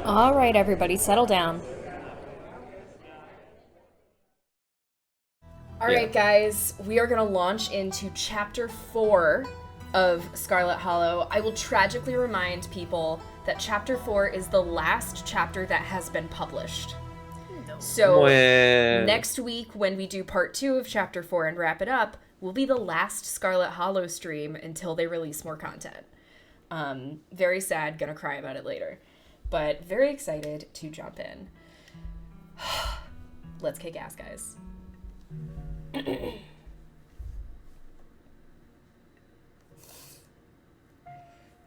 All right, everybody, settle down. All right, guys, we are going to launch into Chapter 4 of Scarlet Hollow. I will tragically remind people that Chapter 4 is the last chapter that has been published. So next week, when we do Part 2 of Chapter 4 and wrap it up, will be the last Scarlet Hollow stream until they release more content. Very sad, gonna cry about it later. But very excited to jump in. Let's kick ass, guys.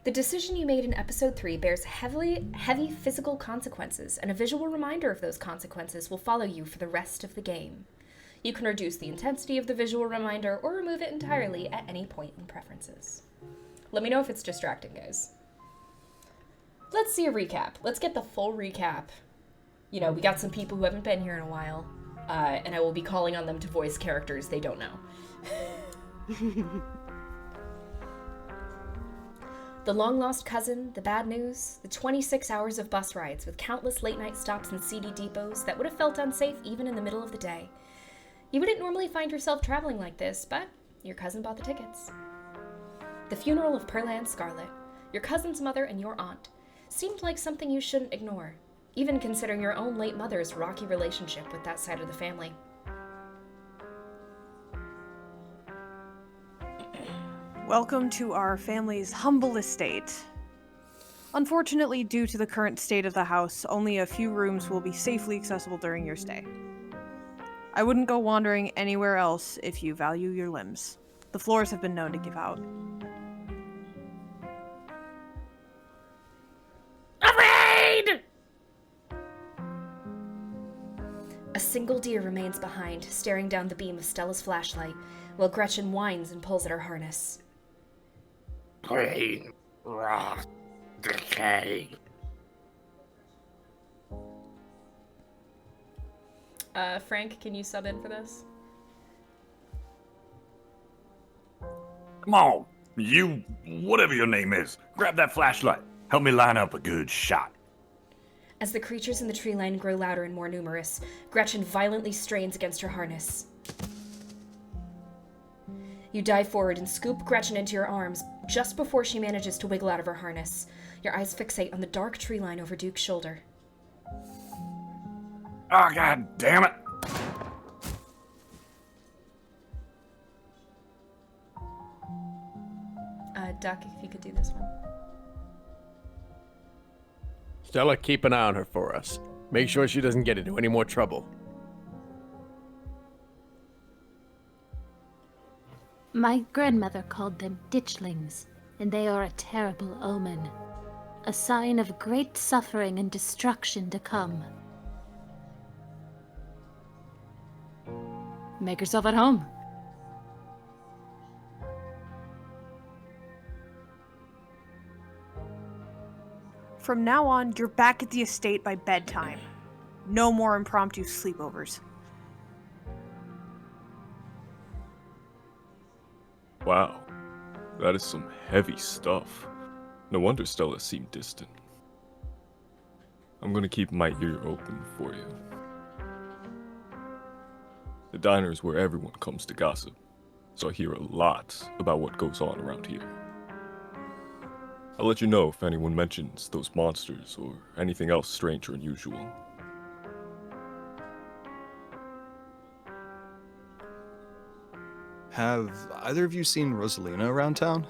The decision you made in episode 3 bears heavy physical consequences, and a visual reminder of those consequences will follow you for the rest of the game. You can reduce the intensity of the visual reminder or remove it entirely at any point in preferences. Let me know if it's distracting, guys. Let's see a recap. Let's get the full recap. You know, we got some people who haven't been here in a while, and I will be calling on them to voice characters they don't know. The long-lost cousin, the bad news, the 26 hours of bus rides with countless late-night stops and seedy depots that would have felt unsafe even in the middle of the day. You wouldn't normally find yourself traveling like this, but your cousin bought the tickets. The funeral of Pearl and Scarlet, your cousin's mother and your aunt, seemed like something you shouldn't ignore, even considering your own late mother's rocky relationship with that side of the family. Welcome to our family's humble estate. Unfortunately, due to the current state of the house, only a few rooms will be safely accessible during your stay. I wouldn't go wandering anywhere else if you value your limbs. The floors have been known to give out. A single deer remains behind, staring down the beam of Stella's flashlight, while Gretchen whines and pulls at her harness. Green, rot, decay. Frank, can you sub in for this? Come on, you, whatever your name is, grab that flashlight. Help me line up a good shot. As the creatures in the tree line grow louder and more numerous, Gretchen violently strains against her harness. You dive forward and scoop Gretchen into your arms just before she manages to wiggle out of her harness. Your eyes fixate on the dark tree line over Duke's shoulder. Oh, god damn it! Duck, if you could do this one. Stella, keep an eye on her for us. Make sure she doesn't get into any more trouble. My grandmother called them ditchlings, and they are a terrible omen. A sign of great suffering and destruction to come. Make yourself at home. From now on, you're back at the estate by bedtime. No more impromptu sleepovers. Wow, that is some heavy stuff. No wonder Stella seemed distant. I'm gonna keep my ear open for you. The diner is where everyone comes to gossip, so I hear a lot about what goes on around here. I'll let you know if anyone mentions those monsters or anything else strange or unusual. Have either of you seen Rosalina around town?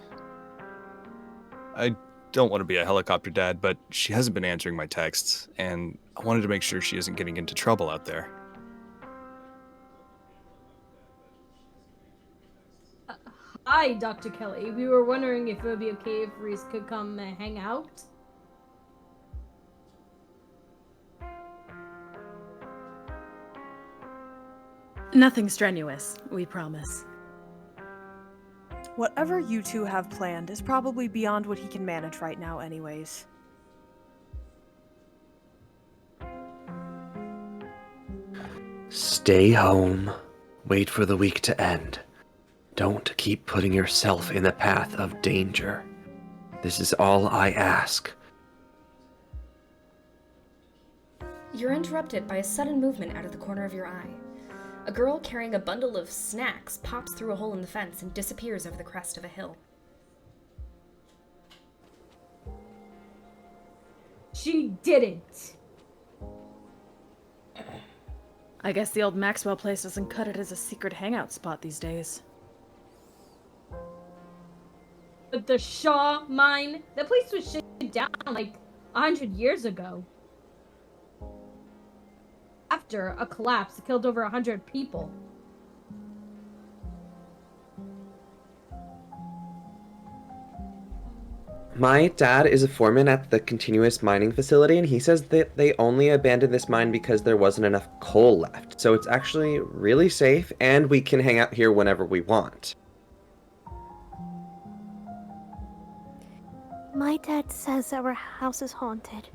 I don't want to be a helicopter dad, but she hasn't been answering my texts, and I wanted to make sure she isn't getting into trouble out there. Hi, Dr. Kelly. We were wondering if it would be okay if Reese could come and hang out. Nothing strenuous, we promise. Whatever you two have planned is probably beyond what he can manage right now anyways. Stay home. Wait for the week to end. Don't keep putting yourself in the path of danger. This is all I ask. You're interrupted by a sudden movement out of the corner of your eye. A girl carrying a bundle of snacks pops through a hole in the fence and disappears over the crest of a hill. She didn't. I guess the old Maxwell place doesn't cut it as a secret hangout spot these days. But the Shaw mine, that place was shut down like 100 years ago. After a collapse that killed over 100 people. My dad is a foreman at the continuous mining facility, and he says that they only abandoned this mine because there wasn't enough coal left. So it's actually really safe, and we can hang out here whenever we want. My dad says our house is haunted.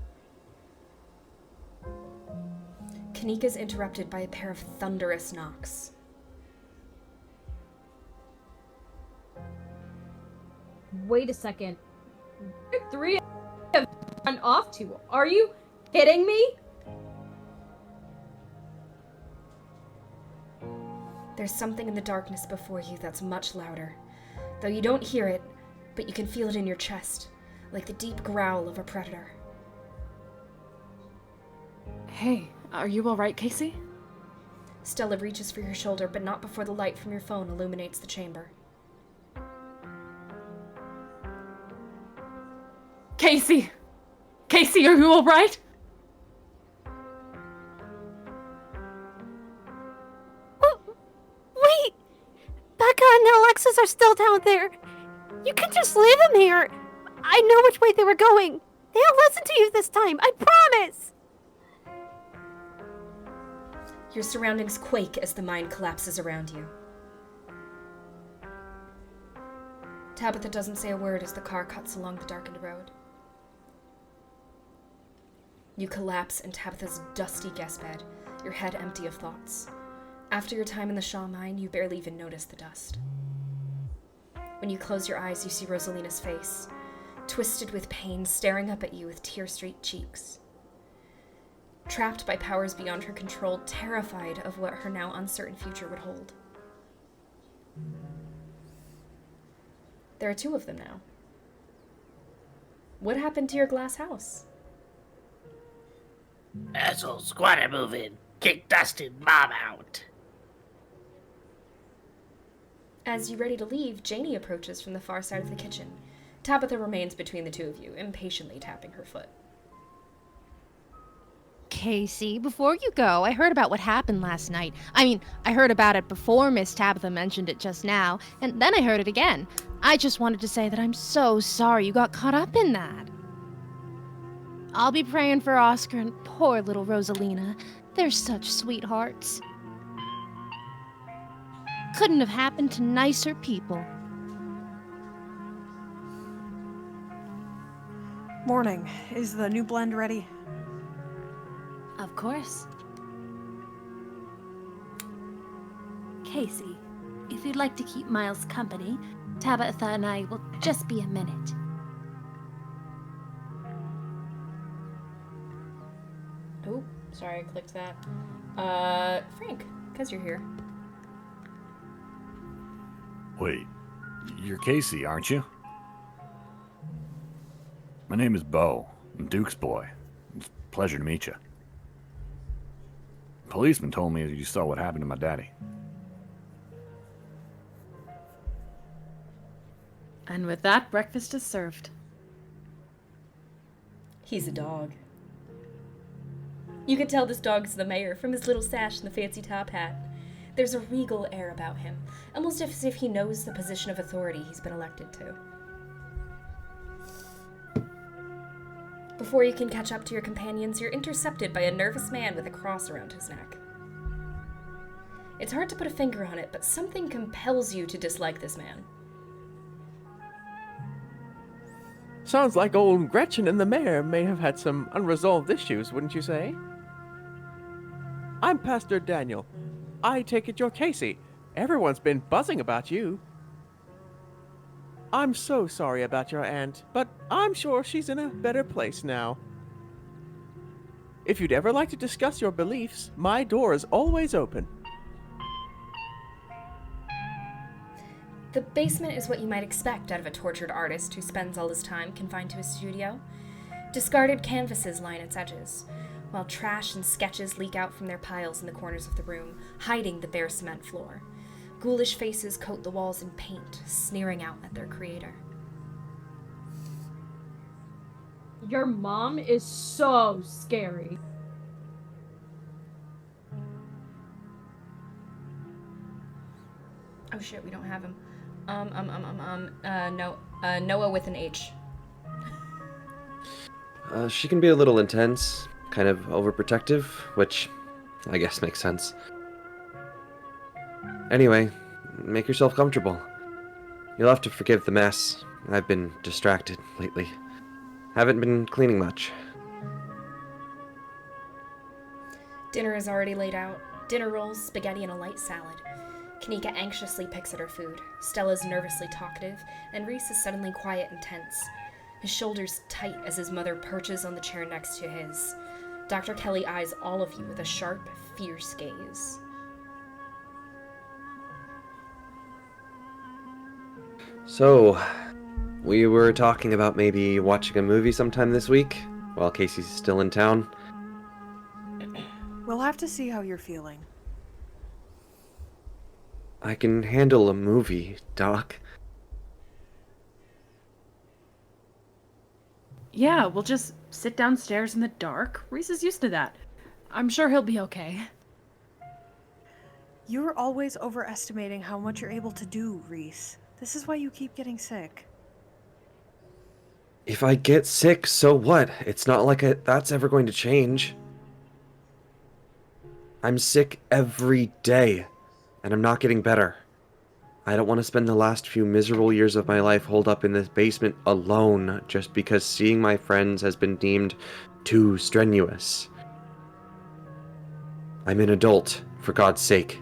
Kaneeka's interrupted by a pair of thunderous knocks. Wait a second. Where three have run off to? Are you kidding me? There's something in the darkness before you that's much louder. Though you don't hear it, but you can feel it in your chest, like the deep growl of a predator. Hey, are you alright, Casey? Stella reaches for your shoulder, but not before the light from your phone illuminates the chamber. Casey! Casey, are you alright? Wait! Becca and Alexis are still down there. You can just leave them here. I know which way they were going. They'll listen to you this time, I promise! Your surroundings quake as the mine collapses around you. Tabitha doesn't say a word as the car cuts along the darkened road. You collapse in Tabitha's dusty guest bed, your head empty of thoughts. After your time in the Shaw mine, you barely even notice the dust. When you close your eyes, you see Rosalina's face, twisted with pain, staring up at you with tear-streaked cheeks. Trapped by powers beyond her control, terrified of what her now uncertain future would hold. There are two of them now. What happened to your glass house? Asshole squatter move in. Kick Dustin Mom out. As you ready to leave, Janie approaches from the far side of the kitchen. Tabitha remains between the two of you, impatiently tapping her foot. Casey, before you go, I heard about what happened last night. I heard about it before Miss Tabitha mentioned it just now, and then I heard it again. I just wanted to say that I'm so sorry you got caught up in that. I'll be praying for Oscar and poor little Rosalina. They're such sweethearts. Couldn't have happened to nicer people. Morning. Is the new blend ready? Of course. Casey, if you'd like to keep Miles company, Tabitha and I will just be a minute. Oh, sorry, I clicked that. Frank, because you're here. Wait, you're Casey, aren't you? My name is Bo. I'm Duke's boy. It's a pleasure to meet you. The policeman told me that you saw what happened to my daddy. And with that, breakfast is served. He's a dog. You could tell this dog's the mayor from his little sash and the fancy top hat. There's a regal air about him, almost as if he knows the position of authority he's been elected to. Before you can catch up to your companions, you're intercepted by a nervous man with a cross around his neck. It's hard to put a finger on it, but something compels you to dislike this man. Sounds like old Gretchen and the mayor may have had some unresolved issues, wouldn't you say? I'm Pastor Daniel. I take it you're Casey. Everyone's been buzzing about you. I'm so sorry about your aunt, but I'm sure she's in a better place now. If you'd ever like to discuss your beliefs, my door is always open. The basement is what you might expect out of a tortured artist who spends all his time confined to his studio. Discarded canvases line its edges, while trash and sketches leak out from their piles in the corners of the room, hiding the bare cement floor. Ghoulish faces coat the walls in paint, sneering out at their creator. Your mom is so scary. Oh shit, we don't have him. Noah with an H. She can be a little intense, kind of overprotective, which I guess makes sense. Anyway, make yourself comfortable. You'll have to forgive the mess. I've been distracted lately. Haven't been cleaning much. Dinner is already laid out. Dinner rolls, spaghetti, and a light salad. Kaneeka anxiously picks at her food. Stella's nervously talkative, and Reese is suddenly quiet and tense. His shoulders tight as his mother perches on the chair next to his. Dr. Kelly eyes all of you with a sharp, fierce gaze. So, we were talking about maybe watching a movie sometime this week, while Casey's still in town. We'll have to see how you're feeling. I can handle a movie, Doc. Yeah, we'll just sit downstairs in the dark. Reese is used to that. I'm sure he'll be okay. You're always overestimating how much you're able to do, Reese. This is why you keep getting sick. If I get sick, so what? It's not like that's ever going to change. I'm sick every day, and I'm not getting better. I don't want to spend the last few miserable years of my life holed up in this basement alone just because seeing my friends has been deemed too strenuous. I'm an adult, for God's sake.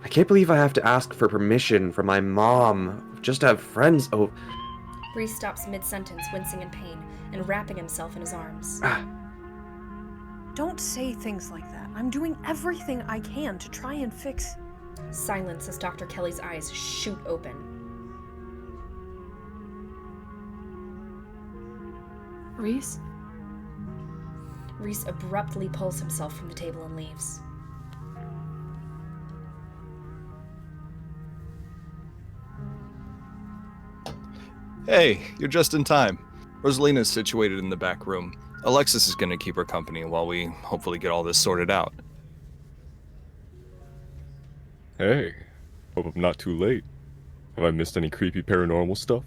I can't believe I have to ask for permission from my mom just to have friends. Oh. Reese stops mid-sentence, wincing in pain, and wrapping himself in his arms. Don't say things like that. I'm doing everything I can to try and fix... Silence as Dr. Kelly's eyes shoot open. Reese? Reese abruptly pulls himself from the table and leaves. Hey, you're just in time. Rosalina's situated in the back room. Alexis is going to keep her company while we hopefully get all this sorted out. Hey, hope I'm not too late. Have I missed any creepy paranormal stuff?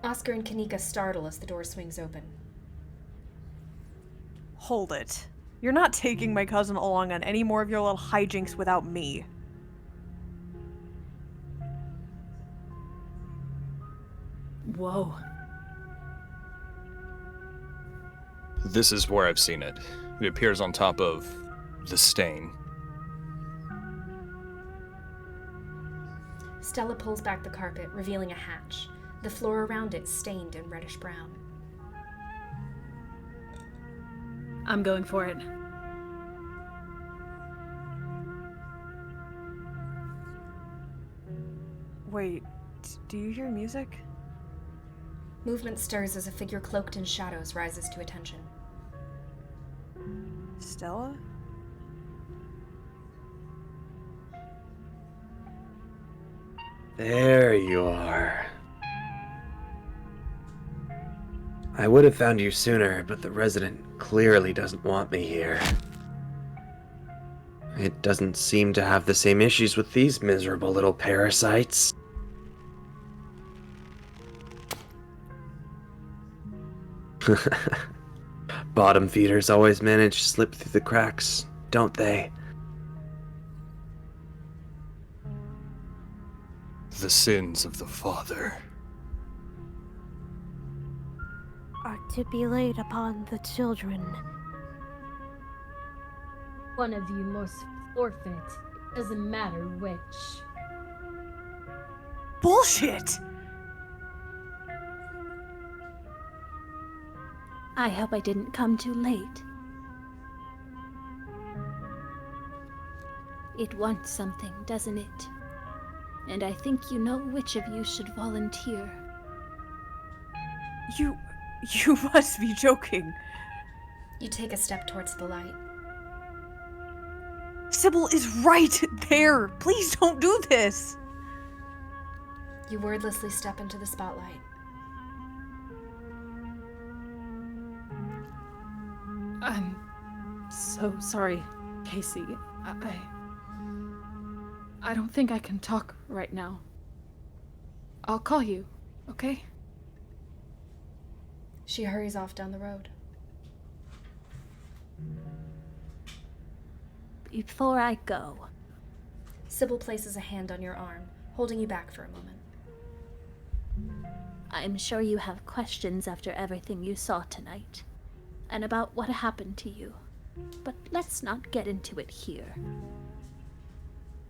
Oscar and Kaneeka startle as the door swings open. Hold it. You're not taking my cousin along on any more of your little hijinks without me. Whoa. This is where I've seen it. It appears on top of the stain. Stella pulls back the carpet, revealing a hatch. The floor around it stained in reddish-brown. I'm going for it. Wait, do you hear music? Movement stirs as a figure cloaked in shadows rises to attention. Stella? There you are. I would have found you sooner, but the resident clearly doesn't want me here. It doesn't seem to have the same issues with these miserable little parasites. Bottom feeders always manage to slip through the cracks, don't they? The sins of the father are to be laid upon the children. One of you must forfeit. Doesn't matter which. Bullshit! I hope I didn't come too late. It wants something, doesn't it? And I think you know which of you should volunteer. You must be joking. You take a step towards the light. Sybil is right there. Please don't do this. You wordlessly step into the spotlight. I'm so sorry, Casey. I don't think I can talk right now. I'll call you, okay? She hurries off down the road. Before I go, Sybil places a hand on your arm, holding you back for a moment. I'm sure you have questions after everything you saw tonight, and about what happened to you, but let's not get into it here.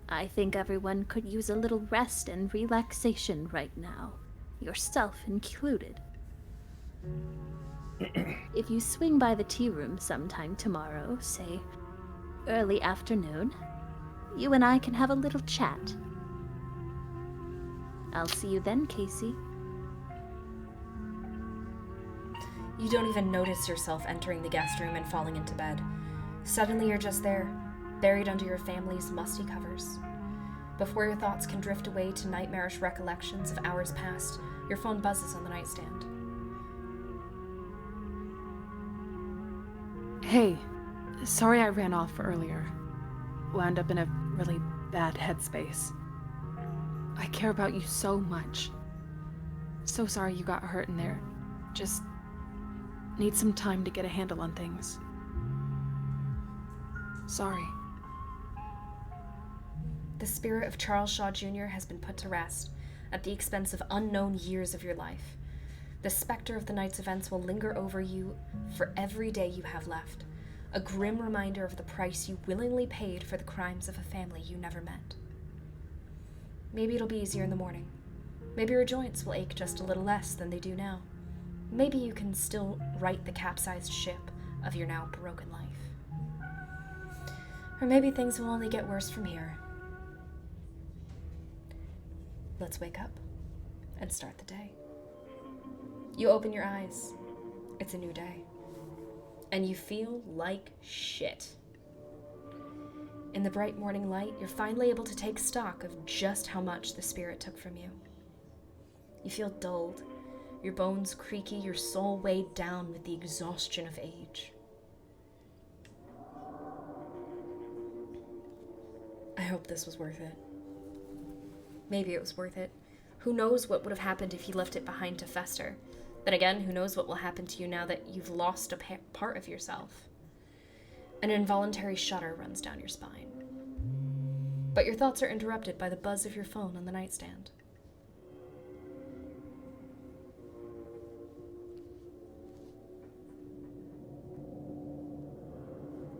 I think everyone could use a little rest and relaxation right now, yourself included. If you swing by the tea room sometime tomorrow, say early afternoon, you and I can have a little chat. I'll see you then, Casey. You don't even notice yourself entering the guest room and falling into bed. Suddenly you're just there, buried under your family's musty covers. Before your thoughts can drift away to nightmarish recollections of hours past, your phone buzzes on the nightstand. Hey, sorry I ran off earlier. Wound up in a really bad headspace. I care about you so much. So sorry you got hurt in there. Just need some time to get a handle on things. Sorry. The spirit of Charles Shaw Jr. has been put to rest at the expense of unknown years of your life. The specter of the night's events will linger over you for every day you have left, a grim reminder of the price you willingly paid for the crimes of a family you never met. Maybe it'll be easier in the morning. Maybe your joints will ache just a little less than they do now. Maybe you can still right the capsized ship of your now broken life. Or maybe things will only get worse from here. Let's wake up and start the day. You open your eyes. It's a new day. And you feel like shit. In the bright morning light, you're finally able to take stock of just how much the spirit took from you. You feel dulled, your bones creaky, your soul weighed down with the exhaustion of age. I hope this was worth it. Maybe it was worth it. Who knows what would have happened if you left it behind to fester? Then again, who knows what will happen to you now that you've lost a part of yourself? An involuntary shudder runs down your spine. But your thoughts are interrupted by the buzz of your phone on the nightstand.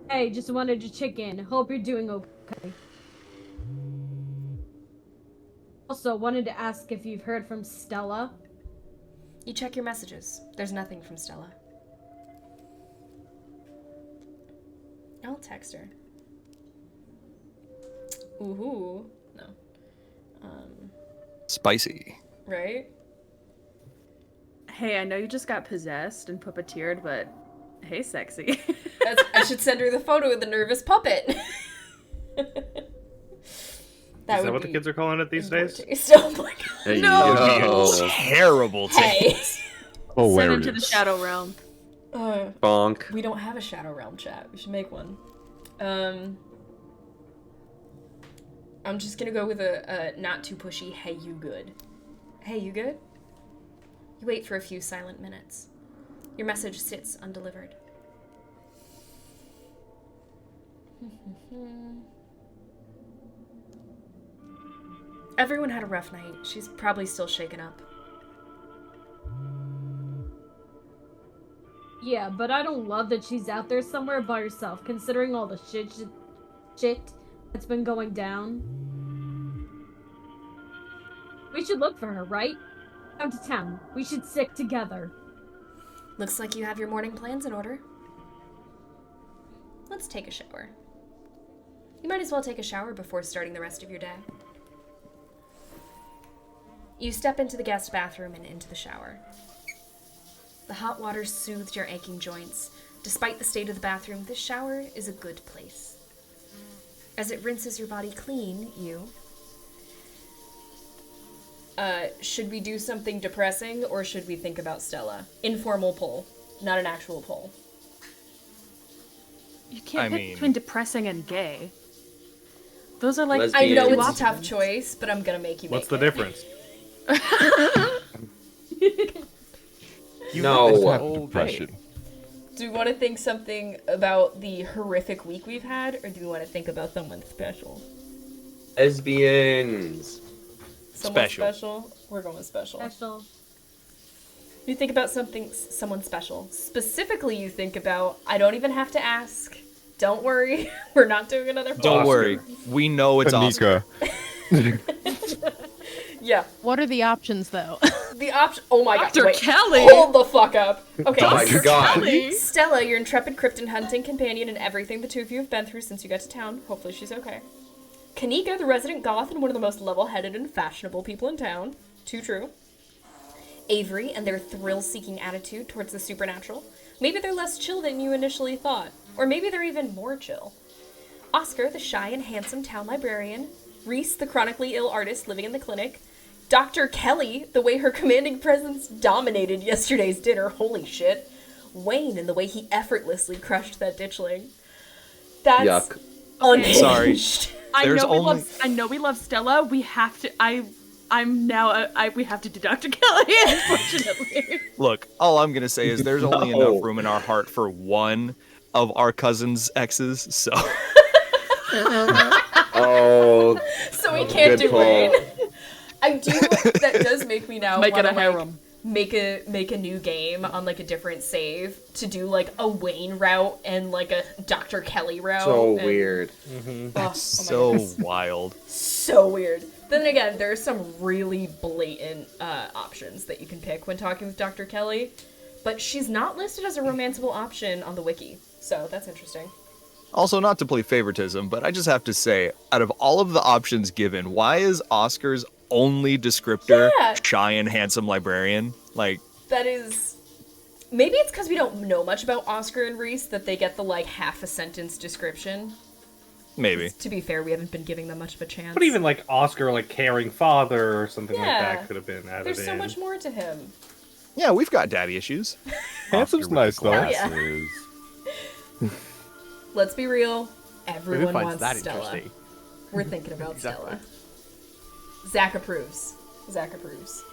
Hey, just wanted to check in. Hope you're doing okay. Also, wanted to ask if you've heard from Stella. You check your messages. There's nothing from Stella. I'll text her. Ooh, no. Spicy. Right? Hey, I know you just got possessed and puppeteered, but hey, sexy. I should send her the photo of the nervous puppet. Is that what the kids are calling it these days? Oh my god. Hey, no! That would be a terrible Hey. Send into the Shadow Realm. Bonk. We don't have a Shadow Realm chat. We should make one. I'm just gonna go with a not too pushy, hey you good. Hey you good? You wait for a few silent minutes. Your message sits undelivered. Everyone had a rough night. She's probably still shaken up. Yeah, but I don't love that she's out there somewhere by herself, considering all the shit that's been going down. We should look for her, right? Down to town. We should stick together. Looks like you have your morning plans in order. Let's take a shower. You might as well take a shower before starting the rest of your day. You step into the guest bathroom and into the shower. The hot water soothed your aching joints. Despite the state of the bathroom, this shower is a good place. As it rinses your body clean, you... should we do something depressing, or should we think about Stella? Informal poll, not an actual poll. You can't pick between depressing and gay. Those are like... I know it's a tough choice, but I'm gonna make you What's the difference? No. Depression. Do we want to think something about the horrific week we've had, or do we want to think about someone special? Lesbians. Someone special? We're going with special. Special. You think about someone special. Specifically, you think about, I don't even have to ask. Don't worry. We're not doing another poll. Don't worry. We know it's Kaneeka. Oscar. Yeah. What are the options, though? The option. Oh my god. Dr. Wait. Kelly! Hold the fuck up. Okay. Oh my god. Kelly. Stella, your intrepid krypton hunting companion, and everything the two of you have been through since you got to town. Hopefully she's okay. Kaneeka, the resident goth and one of the most level-headed and fashionable people in town. Too true. Avery and their thrill-seeking attitude towards the supernatural. Maybe they're less chill than you initially thought. Or maybe they're even more chill. Oscar, the shy and handsome town librarian. Reese, the chronically ill artist living in the clinic. Dr. Kelly, the way her commanding presence dominated yesterday's dinner. Holy shit. Wayne, and the way he effortlessly crushed that ditchling. That's Yuck. unhinged. Sorry. I There's know we love Stella. We have to. We have to do Dr. Kelly, unfortunately. Look, all I'm gonna say is there's only enough room in our heart for one of our cousin's exes, so. Oh. So we can't do poll. Wayne. I do. That does make me now Make it wanna, a harem. make a new game on like a different save to do like a Wayne route and like a Dr. Kelly route. So and- weird. That's oh my so goodness. wild. So weird. Then again, there's some really blatant options that you can pick when talking with Dr. Kelly, but she's not listed as a romanceable option on the wiki, so that's interesting. Also, not to play favoritism, but I just have to say, out of all of the options given, why is Oscar's only descriptor shy and handsome librarian? Like, That is... Maybe it's because we don't know much about Oscar and Reese that they get the, like, half-a-sentence description. maybe. To be fair, we haven't been giving them much of a chance. But even like Oscar, like caring father or something like Yeah. that could have been added There's in. so much more to him. Yeah, we've got daddy issues. Handsome's nice, though. Yeah. Let's be real. Everyone Who finds wants that Stella. interesting? We're thinking about Exactly. Stella. Zach approves. Zach approves.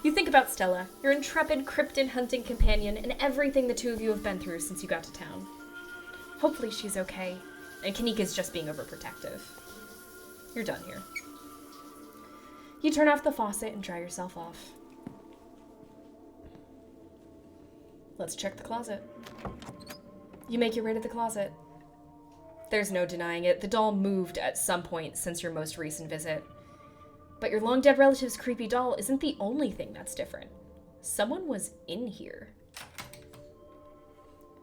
You think about Stella, your intrepid krypton hunting companion, and everything the two of you have been through since you got to town. Hopefully she's okay, and Kaneeka's just being overprotective. You're done here. You turn off the faucet and dry yourself off. Let's check the closet. You make your way to the closet. There's no denying it. The doll moved at some point since your most recent visit. But your long-dead relative's creepy doll isn't the only thing that's different. Someone was in here.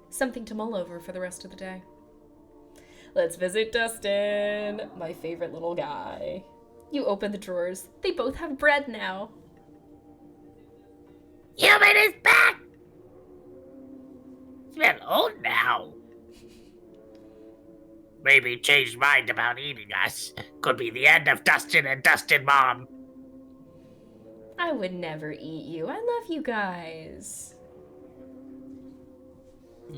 Something to mull over for the rest of the day. Let's visit Dustin, my favorite little guy. You open the drawers. They both have bread now. Human is back! It's been old now. Maybe changed mind about eating us. Could be the end of Dustin and Dustin Mom. I would never eat you. I love you guys.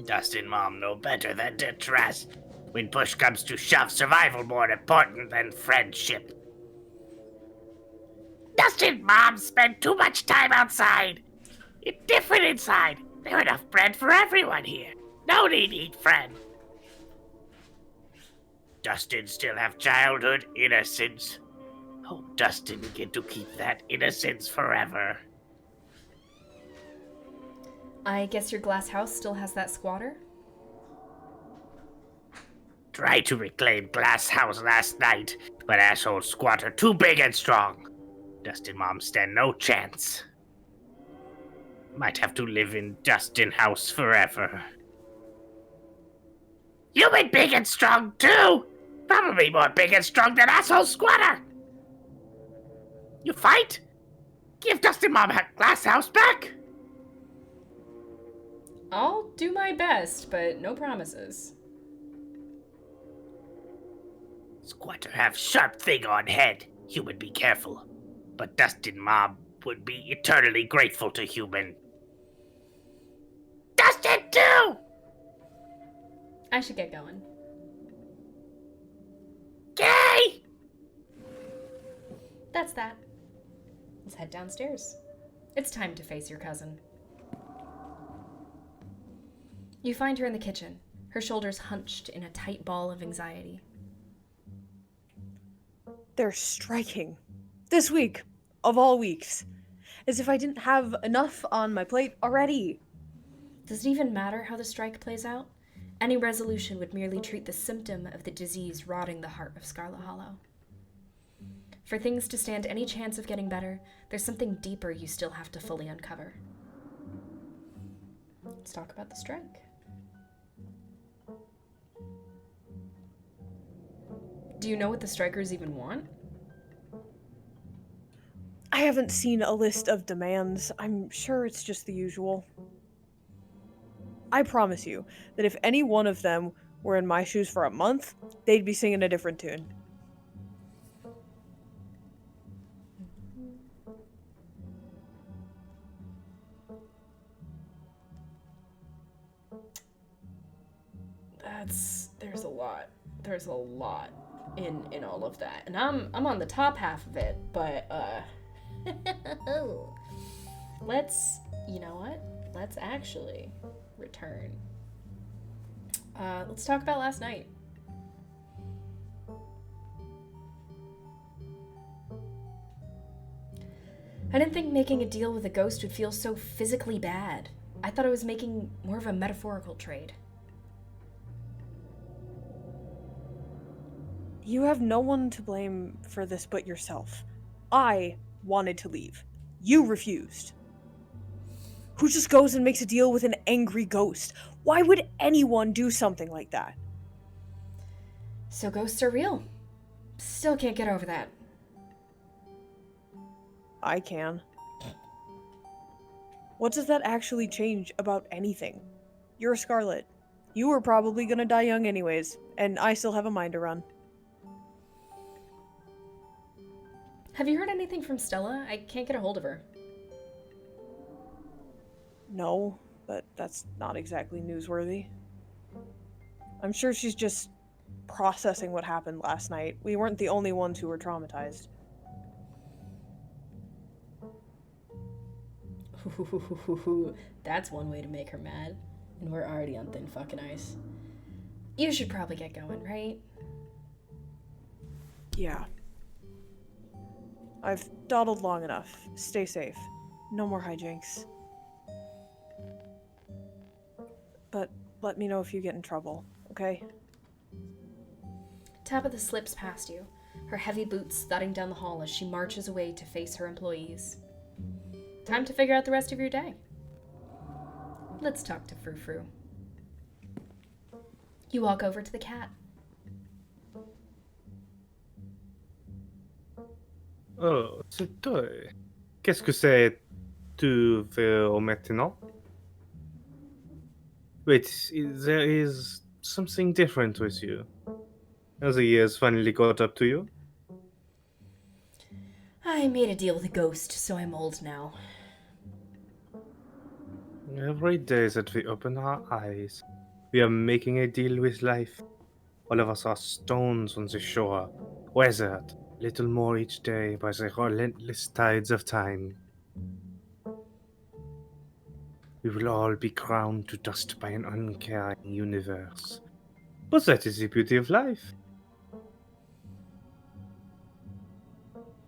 Dustin Mom know better than to trust. When push comes to shove, survival more important than friendship. Dustin Mom spend too much time outside. It's different inside. There's enough bread for everyone here. No need to eat friend. Dustin still have childhood innocence. Oh, Dustin get to keep that innocence forever. I guess your glass house still has that squatter? Tried to reclaim Glass House last night, but asshole squatter too big and strong. Dustin Mom stand no chance. might have to live in Dustin House forever. You been big and strong too! Probably more big and strong than asshole squatter! You fight? Give Dustin Mom her glass house back! I'll do my best, but no promises. Squatter have sharp thing on head. Human be careful. But Dustin Mom would be eternally grateful to human. Dustin too! I should get going. Gay! That's that. Let's head downstairs. It's time to face your cousin. You find her in the kitchen, her shoulders hunched in a tight ball of anxiety. They're striking. This week, of all weeks. As if I didn't have enough on my plate already. Does it even matter how the strike plays out? Any resolution would merely treat the symptom of the disease rotting the heart of Scarlet Hollow. For things to stand any chance of getting better, there's something deeper you still have to fully uncover. Let's talk about the strike. Do you know what the strikers even want? I haven't seen a list of demands. I'm sure it's just the usual. I promise you that if any one of them were in my shoes for a month, they'd be singing a different tune. There's a lot in all of that. And I'm on the top half of it, but you know what? Let's actually return. Let's talk about last night. I didn't think making a deal with a ghost would feel so physically bad. I thought I was making more of a metaphorical trade. You have no one to blame for this but yourself. I wanted to leave. You refused. Who just goes and makes a deal with an angry ghost? Why would anyone do something like that? So ghosts are real. Still can't get over that. I can. What does that actually change about anything? You're Scarlet. You were probably gonna die young anyways, and I still have a mind to run. Have you heard anything from Stella? I can't get a hold of her. No, but that's not exactly newsworthy. I'm sure she's just processing what happened last night. We weren't the only ones who were traumatized. That's one way to make her mad. And we're already on thin fucking ice. You should probably get going, right? Yeah. I've dawdled long enough. Stay safe. No more hijinks. But let me know if you get in trouble, okay? Tabitha slips past you, her heavy boots thudding down the hall as she marches away to face her employees. Time to figure out the rest of your day. Let's talk to Frou Frou. You walk over to the cat. Oh, c'est toi. Qu'est-ce que c'est tu fais maintenant? Wait, there is something different with you. As the years finally caught up to you? I made a deal with a ghost, so I'm old now. Every day that we open our eyes, we are making a deal with life. All of us are stones on the shore, weathered little more each day by the relentless tides of time. We will all be ground to dust by an uncaring universe. But that is the beauty of life.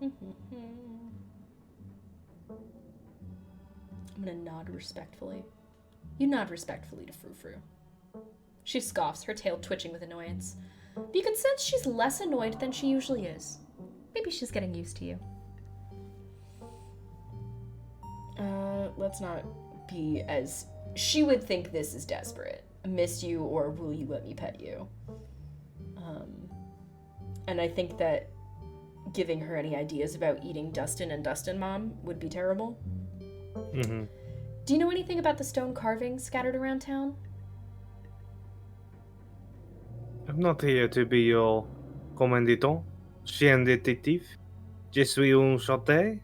I'm gonna nod respectfully. You nod respectfully to Frou Frou. She scoffs, her tail twitching with annoyance. But you can sense she's less annoyed than she usually is. Maybe she's getting used to you. Let's not be as... She would think this is desperate. Miss you, or will you let me pet you? And I think that giving her any ideas about eating Dustin and Dustin Mom would be terrible. Mm-hmm. Do you know anything about the stone carvings scattered around town? I'm not here to be your commandant, chien détective. Je suis un chanteur.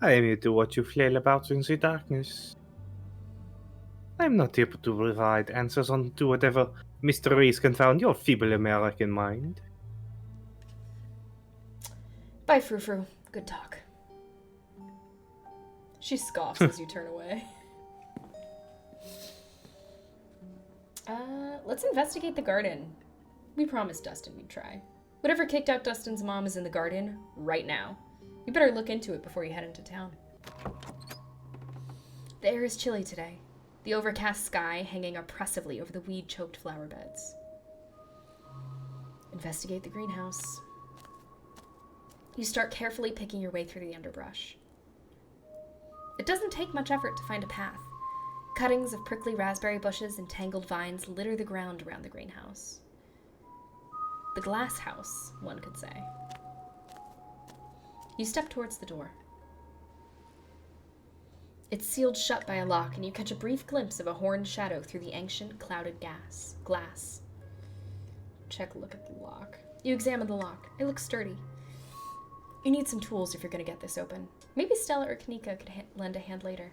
I am here to watch you flail about in the darkness. I'm not here to provide answers to whatever mysteries confound your feeble American mind. Bye, Frou-Frou. Good talk. She scoffs as you turn away. Let's investigate the garden. We promised Dustin we'd try. Whatever kicked out Dustin's mom is in the garden right now. You better look into it before you head into town. The air is chilly today, the overcast sky hanging oppressively over the weed-choked flower beds. Investigate the greenhouse. You start carefully picking your way through the underbrush. It doesn't take much effort to find a path. Cuttings of prickly raspberry bushes and tangled vines litter the ground around the greenhouse. The glass house, one could say. You step towards the door. It's sealed shut by a lock, and you catch a brief glimpse of a horned shadow through the ancient, clouded glass. Check a look at the lock. You examine the lock. It looks sturdy. You need some tools if you're going to get this open. Maybe Stella or Kaneeka could lend a hand later.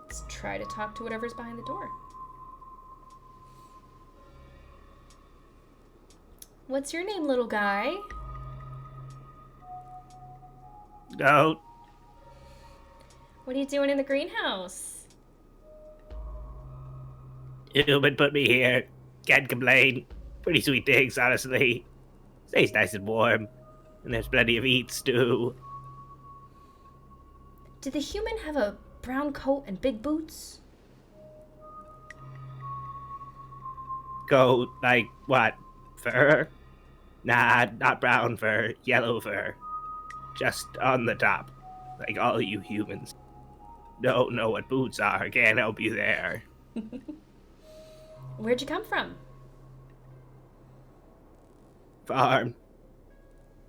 Let's try to talk to whatever's behind the door. What's your name, little guy? Don't. What are you doing in the greenhouse? Human put me here. Can't complain. Pretty sweet things, honestly. Stays nice and warm. And there's plenty of eats, too. Did the human have a brown coat and big boots? Coat, like what? Fur? Nah, not brown fur. Yellow fur. Just on the top. Like all you humans. Don't know what boots are. Can't help you there. Where'd you come from? Farm.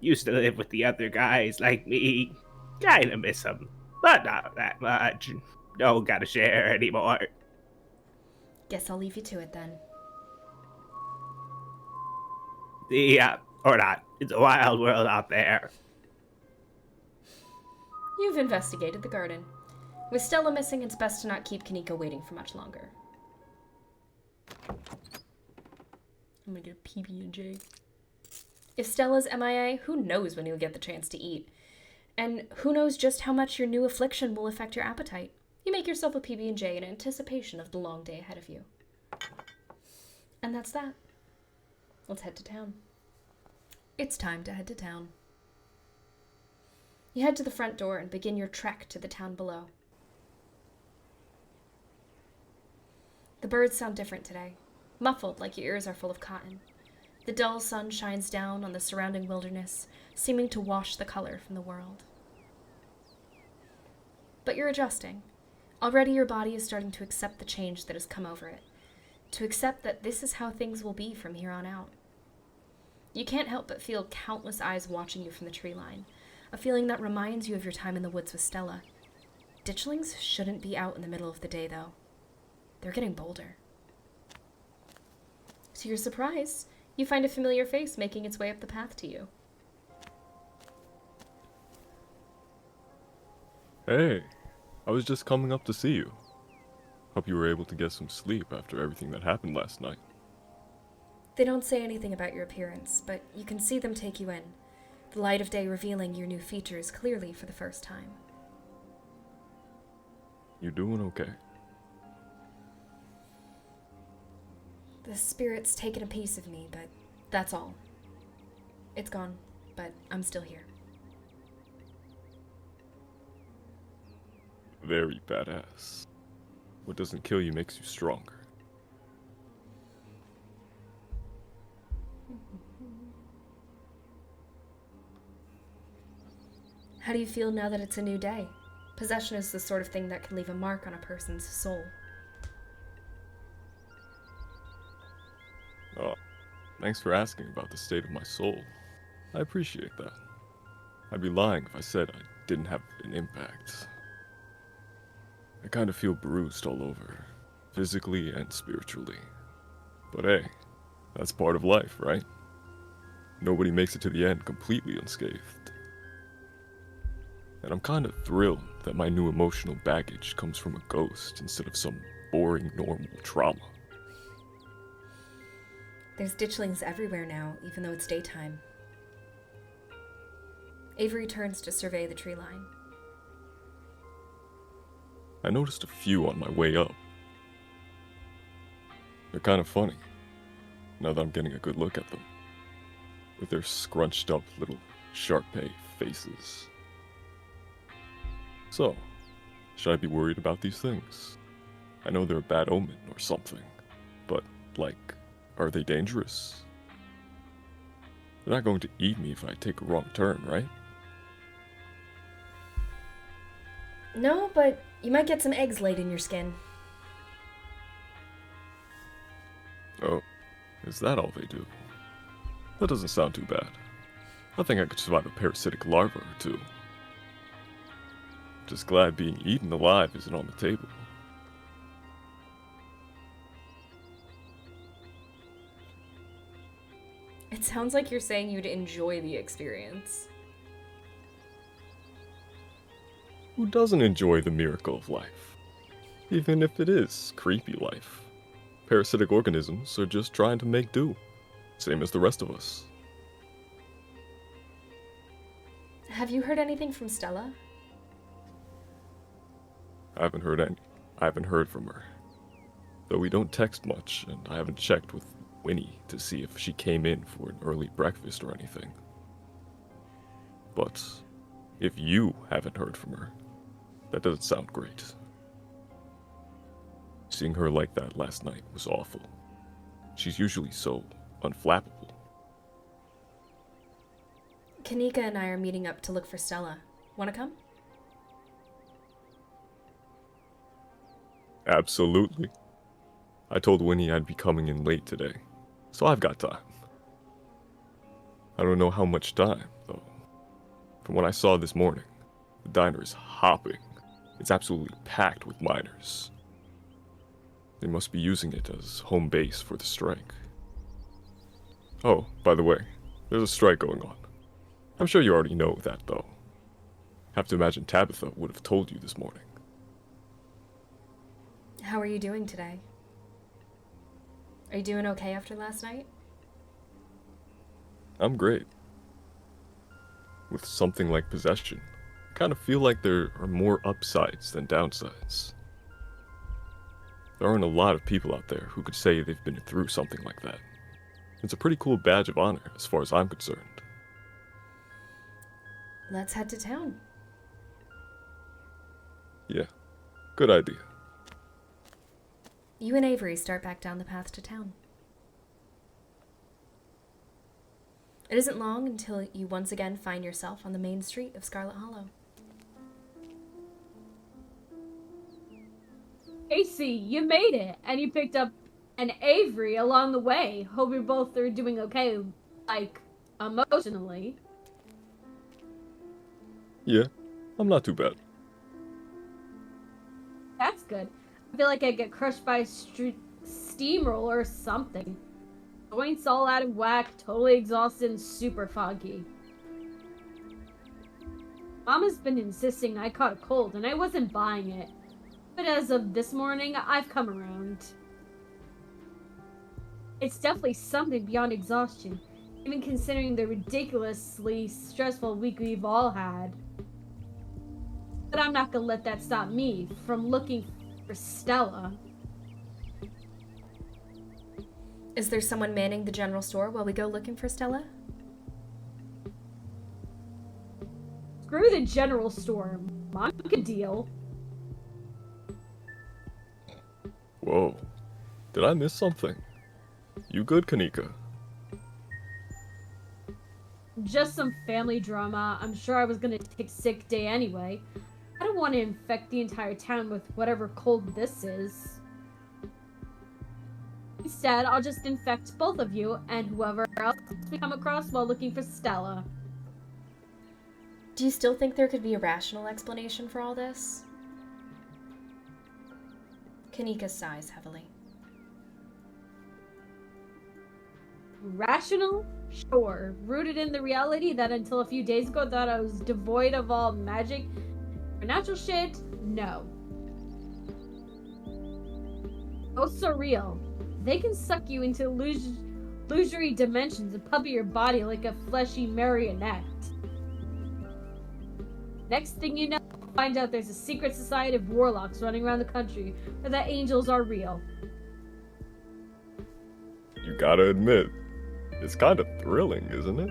Used to live with the other guys like me. Kinda miss them. But not that much. Don't gotta share anymore. Guess I'll leave you to it then. Yeah, or not. It's a wild world out there. You've investigated the garden. With Stella missing, it's best to not keep Kaneeka waiting for much longer. I'm gonna get a PB&J. If Stella's MIA, who knows when you'll get the chance to eat. And who knows just how much your new affliction will affect your appetite. You make yourself a PB&J in anticipation of the long day ahead of you. And that's that. Let's head to town. It's time to head to town. You head to the front door and begin your trek to the town below. The birds sound different today, muffled like your ears are full of cotton. The dull sun shines down on the surrounding wilderness, seeming to wash the color from the world. But you're adjusting. Already your body is starting to accept the change that has come over it, to accept that this is how things will be from here on out. You can't help but feel countless eyes watching you from the tree line, a feeling that reminds you of your time in the woods with Stella. Ditchlings shouldn't be out in the middle of the day, though. They're getting bolder. To your surprise, you find a familiar face making its way up the path to you. Hey, I was just coming up to see you. Hope you were able to get some sleep after everything that happened last night. They don't say anything about your appearance, but you can see them take you in, the light of day revealing your new features clearly for the first time. You doing okay? The spirit's taken a piece of me, but that's all. It's gone, but I'm still here. Very badass. What doesn't kill you makes you stronger. How do you feel now that it's a new day? Possession is the sort of thing that can leave a mark on a person's soul. Oh, thanks for asking about the state of my soul. I appreciate that. I'd be lying if I said I didn't have an impact. I kind of feel bruised all over, physically and spiritually. But hey, that's part of life, right? Nobody makes it to the end completely unscathed. And I'm kind of thrilled that my new emotional baggage comes from a ghost instead of some boring normal trauma. There's ditchlings everywhere now, even though it's daytime. Avery turns to survey the tree line. I noticed a few on my way up. They're kind of funny, now that I'm getting a good look at them. With their scrunched up little Shar-Pei faces. So, should I be worried about these things? I know they're a bad omen or something, but, like, are they dangerous? They're not going to eat me if I take a wrong turn, right? No, but you might get some eggs laid in your skin. Oh, is that all they do? That doesn't sound too bad. I think I could survive a parasitic larva or two. Just glad being eaten alive isn't on the table. It sounds like you're saying you'd enjoy the experience. Who doesn't enjoy the miracle of life? Even if it is creepy life. Parasitic organisms are just trying to make do. Same as the rest of us. Have you heard anything from Stella? I haven't heard from her. Though we don't text much, and I haven't checked with Winnie to see if she came in for an early breakfast or anything. But if you haven't heard from her, that doesn't sound great. Seeing her like that last night was awful. She's usually so unflappable. Kaneeka and I are meeting up to look for Stella. Wanna come? Absolutely. I told Winnie I'd be coming in late today, so I've got time. I don't know how much time, though. From what I saw this morning, the diner is hopping. It's absolutely packed with miners. They must be using it as home base for the strike. Oh, by the way, there's a strike going on. I'm sure you already know that, though. Have to imagine Tabitha would have told you this morning. How are you doing today? Are you doing okay after last night? I'm great. With something like possession, I kind of feel like there are more upsides than downsides. There aren't a lot of people out there who could say they've been through something like that. It's a pretty cool badge of honor, as far as I'm concerned. Let's head to town. Yeah, good idea. You and Avery start back down the path to town. It isn't long until you once again find yourself on the main street of Scarlet Hollow. AC, you made it, and you picked up an Avery along the way. Hope you both are doing okay, like, emotionally. Yeah, I'm not too bad. That's good. I feel like I get crushed by a steamroller or something. Joints all out of whack, totally exhausted and super foggy. Mama's been insisting I caught a cold, and I wasn't buying it. But as of this morning, I've come around. It's definitely something beyond exhaustion, even considering the ridiculously stressful week we've all had. But I'm not gonna let that stop me from looking for Stella. Is there someone manning the general store while we go looking for Stella? Screw the general store. Mom can deal. Whoa, did I miss something? You good, Kaneeka? Just some family drama. I'm sure I was gonna take sick day anyway. I don't don't want to infect the entire town with whatever cold this is. Instead, I'll just infect both of you and whoever else we come across while looking for Stella. Do you still think there could be a rational explanation for all this? Kaneeka sighs heavily. Rational? Sure. Rooted in the reality that until a few days ago thought I was devoid of all magic or natural shit? No. Ghosts are real. They can suck you into illusory dimensions and puppet your body like a fleshy marionette. Next thing you know, find out there's a secret society of warlocks running around the country, or that angels are real. You gotta admit, it's kind of thrilling, isn't it?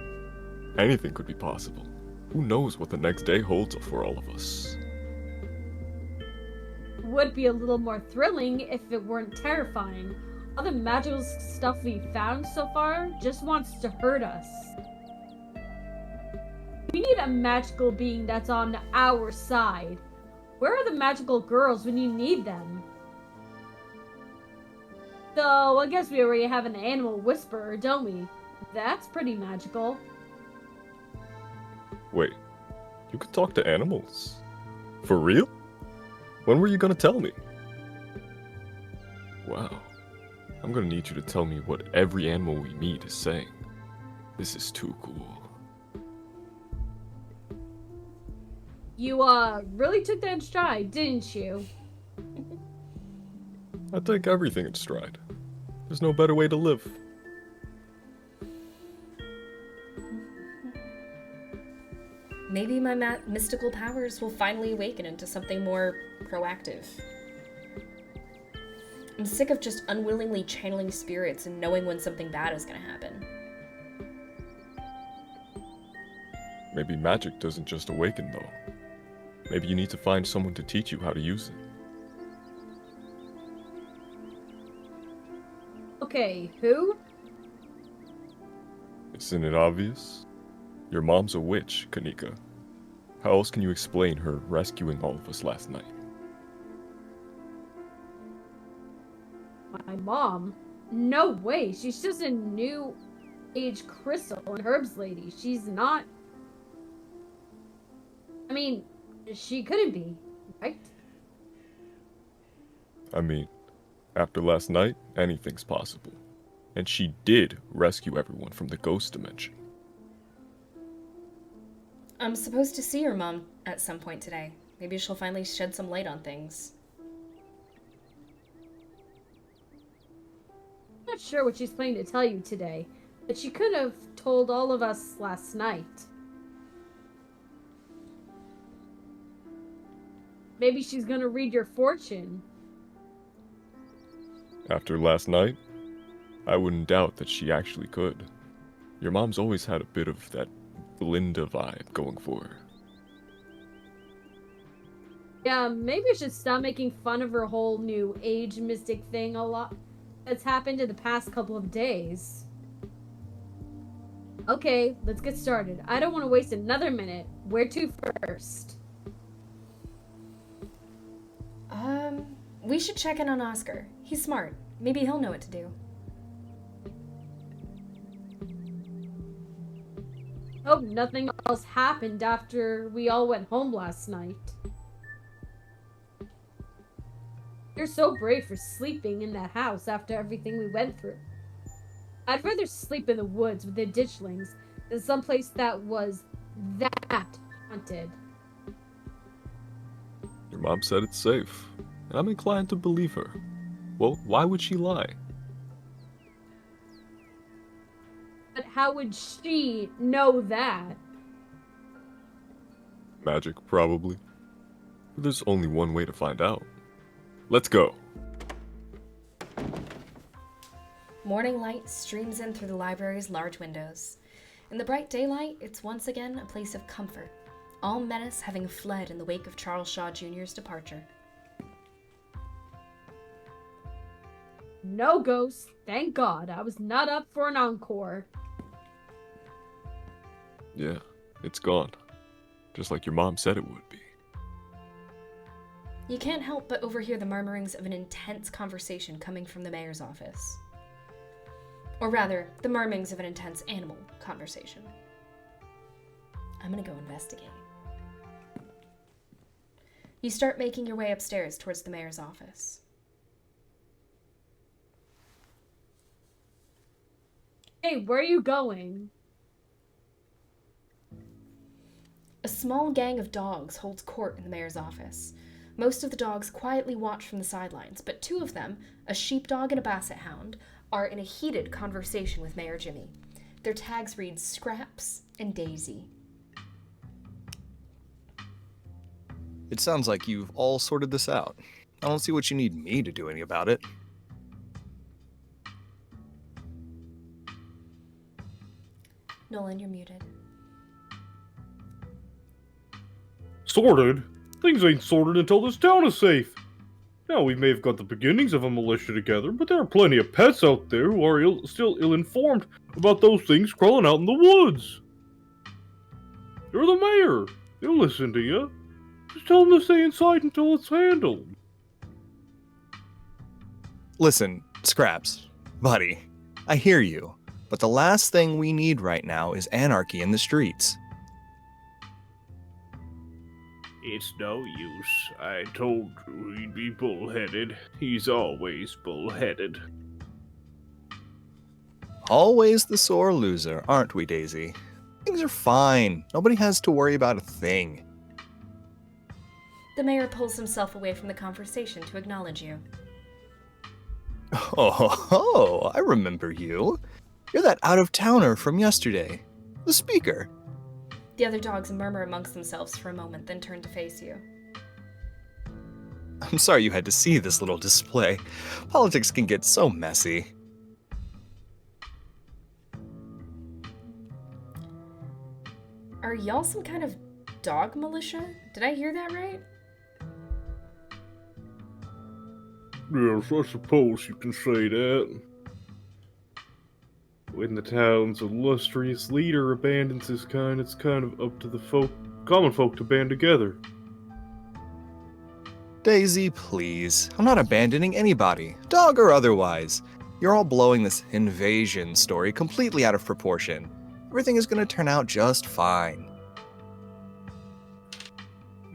Anything could be possible. Who knows what the next day holds for all of us? Would be a little more thrilling if it weren't terrifying. All the magical stuff we've found so far just wants to hurt us. We need a magical being that's on our side. Where are the magical girls when you need them? So, I guess we already have an animal whisperer, don't we? That's pretty magical. Wait, you could talk to animals? For real? When were you gonna tell me? Wow. I'm gonna need you to tell me what every animal we meet is saying. This is too cool. You, really took that in stride, didn't you? I take everything in stride. There's no better way to live. Maybe my mystical powers will finally awaken into something more proactive. I'm sick of just unwillingly channeling spirits and knowing when something bad is gonna happen. Maybe magic doesn't just awaken, though. Maybe you need to find someone to teach you how to use it. Okay, who? Isn't it obvious? Your mom's a witch, Kaneeka. How else can you explain her rescuing all of us last night? My mom? No way, she's just a new age crystal and herbs lady. She's not... I mean, she couldn't be, right? I mean, after last night, anything's possible. And she did rescue everyone from the ghost dimension. I'm supposed to see your mom at some point today. Maybe she'll finally shed some light on things. I'm not sure what she's planning to tell you today, but she could have told all of us last night. Maybe she's gonna read your fortune. After last night, I wouldn't doubt that she actually could. Your mom's always had a bit of that Belinda vibe going for her. Yeah, maybe I should stop making fun of her whole new age mystic thing a lot that's happened in the past couple of days. Okay, let's get started. I don't want to waste another minute. Where to first? We should check in on Oscar. He's smart. Maybe he'll know what to do. Hope nothing else happened after we all went home last night. You're so brave for sleeping in that house after everything we went through. I'd rather sleep in the woods with the ditchlings than someplace that was that haunted. Your mom said it's safe, and I'm inclined to believe her. Well, why would she lie? But how would she know that? Magic, probably. There's only one way to find out. Let's go. Morning light streams in through the library's large windows. In the bright daylight, it's once again a place of comfort, all menace having fled in the wake of Charles Shaw Jr.'s departure. No ghost, thank God. I was not up for an encore. Yeah, it's gone. Just like your mom said it would be. You can't help but overhear the murmurings of an intense conversation coming from the mayor's office. Or rather, the murmurings of an intense animal conversation. I'm gonna go investigate. You start making your way upstairs towards the mayor's office. Hey, where are you going? A small gang of dogs holds court in the mayor's office. Most of the dogs quietly watch from the sidelines, but two of them, a sheepdog and a basset hound, are in a heated conversation with Mayor Jimmy. Their tags read Scraps and Daisy. It sounds like you've all sorted this out. I don't see what you need me to do any about it. Nolan, you're muted. Sorted? Things ain't sorted until this town is safe. Now, we may have got the beginnings of a militia together, but there are plenty of pets out there who are still ill-informed about those things crawling out in the woods. You're the mayor. He'll listen to you. Just tell him to stay inside until it's handled. Listen, Scraps, buddy, I hear you, but the last thing we need right now is anarchy in the streets. It's no use. I told you he'd be bullheaded. He's always bullheaded. Always the sore loser, aren't we, Daisy? Things are fine. Nobody has to worry about a thing. The mayor pulls himself away from the conversation to acknowledge you. Oh, I remember you. You're that out-of-towner from yesterday. The speaker. The other dogs murmur amongst themselves for a moment, then turn to face you. I'm sorry you had to see this little display. Politics can get so messy. Are y'all some kind of dog militia? Did I hear that right? Yes, I suppose you can say that. When the town's illustrious leader abandons his kind, it's kind of up to the common folk to band together. Daisy, please. I'm not abandoning anybody, dog or otherwise. You're all blowing this invasion story completely out of proportion. Everything is going to turn out just fine.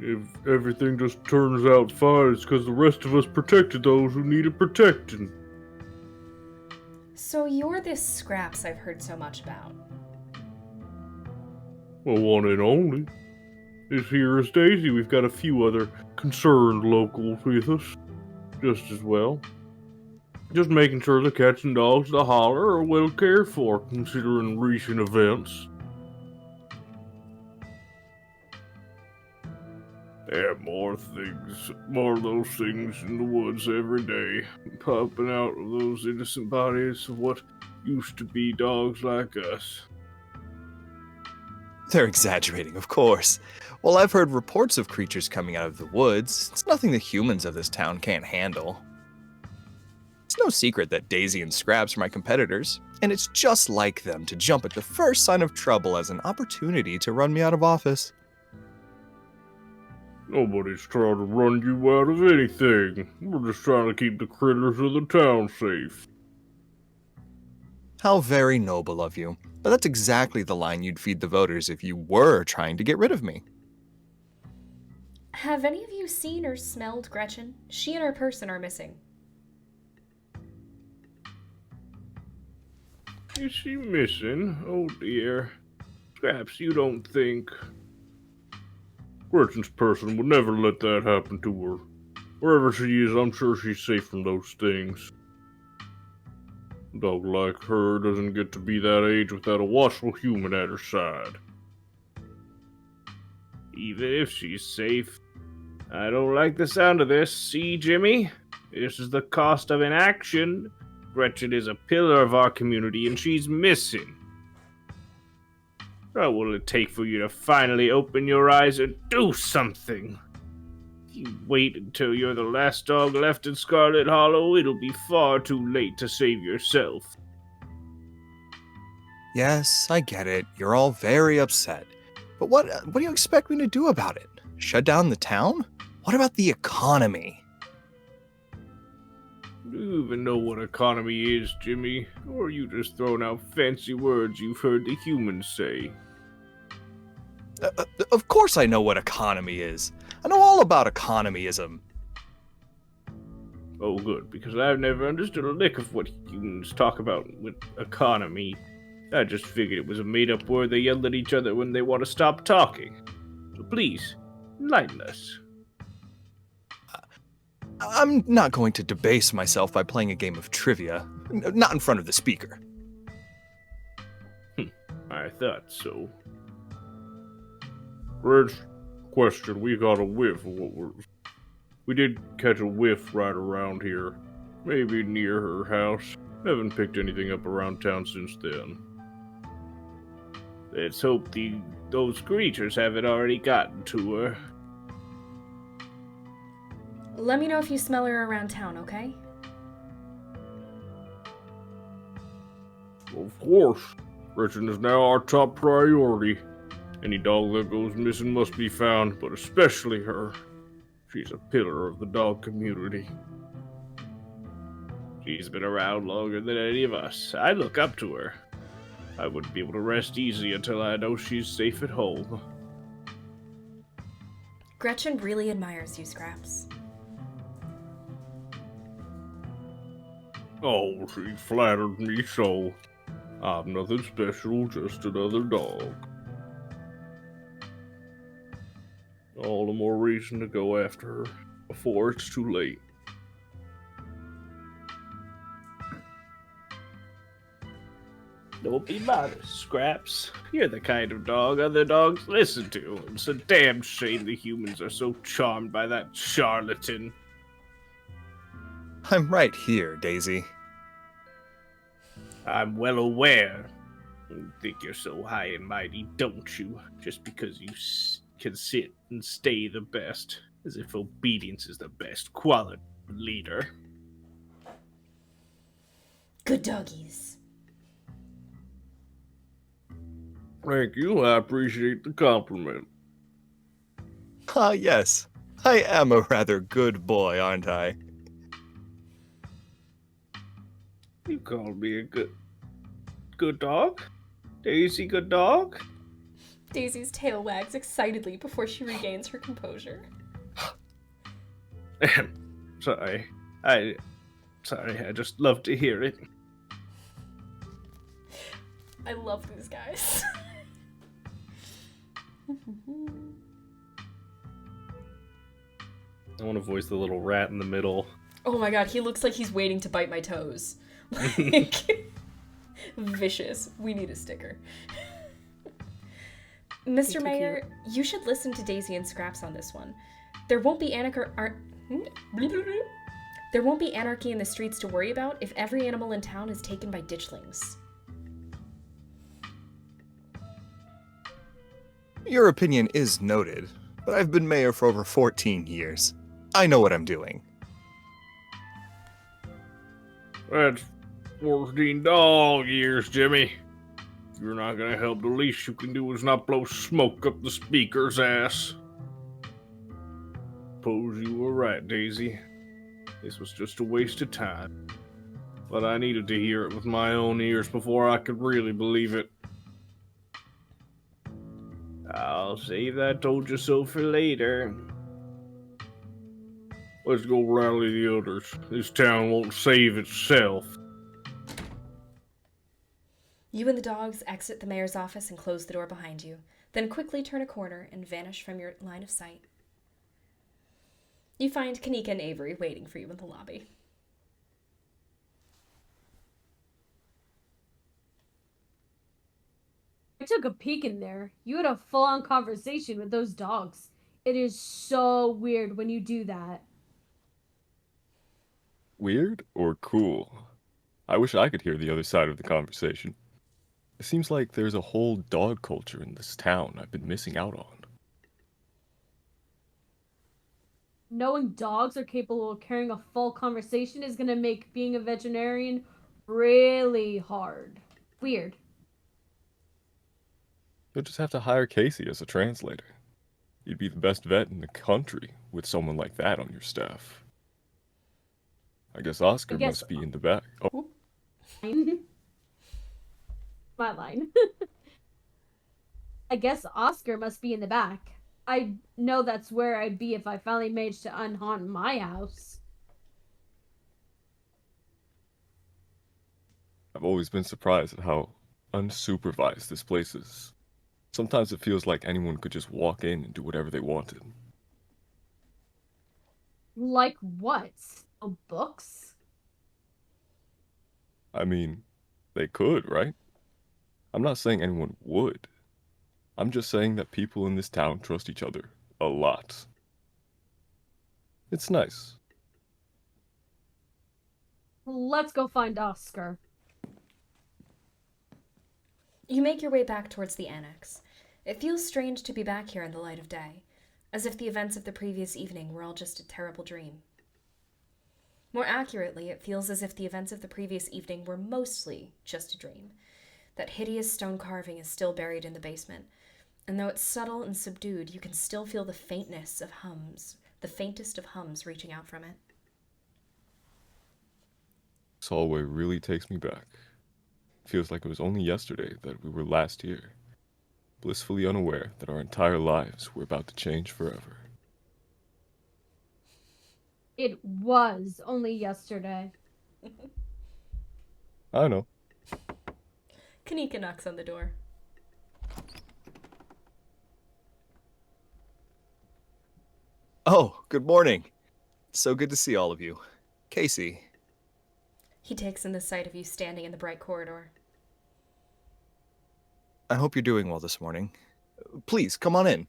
If everything just turns out fine, it's because the rest of us protected those who needed protecting. So you're this Scraps I've heard so much about. Well, one and only. This here is Daisy. We've got a few other concerned locals with us, just as well. Just making sure the cats and dogs of the holler are well cared for, considering recent events. There are more of those things in the woods every day, popping out of those innocent bodies of what used to be dogs like us. They're exaggerating, of course. Well, I've heard reports of creatures coming out of the woods. It's nothing the humans of this town can't handle. It's no secret that Daisy and Scraps are my competitors, and it's just like them to jump at the first sign of trouble as an opportunity to run me out of office. Nobody's trying to run you out of anything. We're just trying to keep the critters of the town safe. How very noble of you. But that's exactly the line you'd feed the voters if you were trying to get rid of me. Have any of you seen or smelled Gretchen? She and her person are missing. Is she missing? Oh dear. Scraps, you don't think... Gretchen's person would never let that happen to her. Wherever she is, I'm sure she's safe from those things. A dog like her doesn't get to be that age without a watchful human at her side. Even if she's safe. I don't like the sound of this. See, Jimmy? This is the cost of inaction. Gretchen is a pillar of our community, and she's missing. What will it take for you to finally open your eyes and do something? If you wait until you're the last dog left in Scarlet Hollow, it'll be far too late to save yourself. Yes, I get it. You're all very upset. But what do you expect me to do about it? Shut down the town? What about the economy? Do you even know what economy is, Jimmy? Or are you just throwing out fancy words you've heard the humans say? Of course I know what economy is. I know all about economyism. Oh, good, because I've never understood a lick of what humans talk about with economy. I just figured it was a made-up word they yell at each other when they want to stop talking. So please, enlighten us. I'm not going to debase myself by playing a game of trivia. Not in front of the speaker. I thought so. Rich, question, we got a whiff of what we're... We did catch a whiff right around here. Maybe near her house. Haven't picked anything up around town since then. Let's hope those creatures haven't already gotten to her. Let me know if you smell her around town, okay? Of course. Gretchen is now our top priority. Any dog that goes missing must be found, but especially her. She's a pillar of the dog community. She's been around longer than any of us. I look up to her. I wouldn't be able to rest easy until I know she's safe at home. Gretchen really admires you, Scraps. Oh, she flattered me so. I'm nothing special, just another dog. All the more reason to go after her before it's too late. Don't be modest, Scraps. You're the kind of dog other dogs listen to. It's a damn shame the humans are so charmed by that charlatan. I'm right here, Daisy. I'm well aware. You think you're so high and mighty, don't you? Just because you can sit and stay the best, as if obedience is the best quality leader. Good doggies. Thank you, I appreciate the compliment. Ah, yes. I am a rather good boy, aren't I? You called me a good dog? Daisy, good dog? Daisy's tail wags excitedly before she regains her composure. Sorry. I just love to hear it. I love these guys. I want to voice the little rat in the middle. Oh my god, he looks like he's waiting to bite my toes. Like, vicious. We need a sticker. Mr. Mayor, you should listen to Daisy and Scraps on this one. There won't be There won't be anarchy in the streets to worry about if every animal in town is taken by ditchlings. Your opinion is noted, but I've been mayor for over 14 years. I know what I'm doing. That's 14 dog years, Jimmy. If you're not gonna help, the least you can do is not blow smoke up the speaker's ass. Suppose you were right, Daisy. This was just a waste of time. But I needed to hear it with my own ears before I could really believe it. I'll save that told you so for later. Let's go rally the others. This town won't save itself. You and the dogs exit the mayor's office and close the door behind you, then quickly turn a corner and vanish from your line of sight. You find Kaneeka and Avery waiting for you in the lobby. I took a peek in there. You had a full-on conversation with those dogs. It is so weird when you do that. Weird or cool? I wish I could hear the other side of the conversation. It seems like there's a whole dog culture in this town I've been missing out on. Knowing dogs are capable of carrying a full conversation is going to make being a veterinarian really hard. Weird. You'll just have to hire Casey as a translator. You'd be the best vet in the country with someone like that on your staff. I guess Oscar must be in the back. Oh. My line. I guess Oscar must be in the back. I know that's where I'd be if I finally managed to unhaunt my house. I've always been surprised at how unsupervised this place is. Sometimes it feels like anyone could just walk in and do whatever they wanted. Like what? Oh, books? I mean, they could, right? I'm not saying anyone would. I'm just saying that people in this town trust each other a lot. It's nice. Let's go find Oscar. You make your way back towards the annex. It feels strange to be back here in the light of day, as if the events of the previous evening were all just a terrible dream. More accurately, it feels as if the events of the previous evening were mostly just a dream. That hideous stone carving is still buried in the basement, and though it's subtle and subdued, you can still feel the faintest of hums reaching out from it. This hallway really takes me back. Feels like it was only yesterday that we were last here, blissfully unaware that our entire lives were about to change forever. It was only yesterday. I know. Kaneeka knocks on the door. Oh, good morning. So good to see all of you. Casey. He takes in the sight of you standing in the bright corridor. I hope you're doing well this morning. Please, come on in.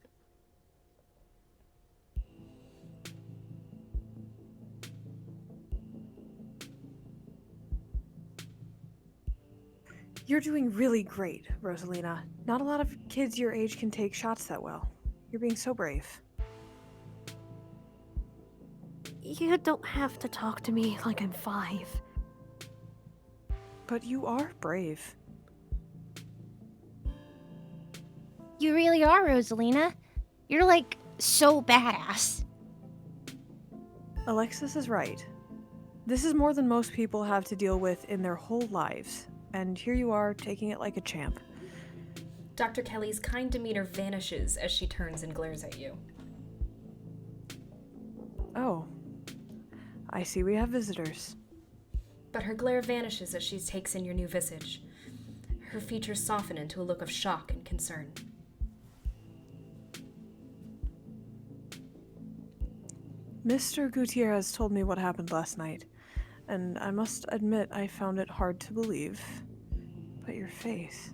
You're doing really great, Rosalina. Not a lot of kids your age can take shots that well. You're being so brave. You don't have to talk to me like I'm 5. But you are brave. You really are, Rosalina. You're like so badass. Alexis is right. This is more than most people have to deal with in their whole lives, and here you are taking it like a champ. Dr. Kelly's kind demeanor vanishes as she turns and glares at you. Oh. I see we have visitors. But her glare vanishes as she takes in your new visage. Her features soften into a look of shock and concern. Mr. Gutierrez told me what happened last night, and I must admit I found it hard to believe. But your face...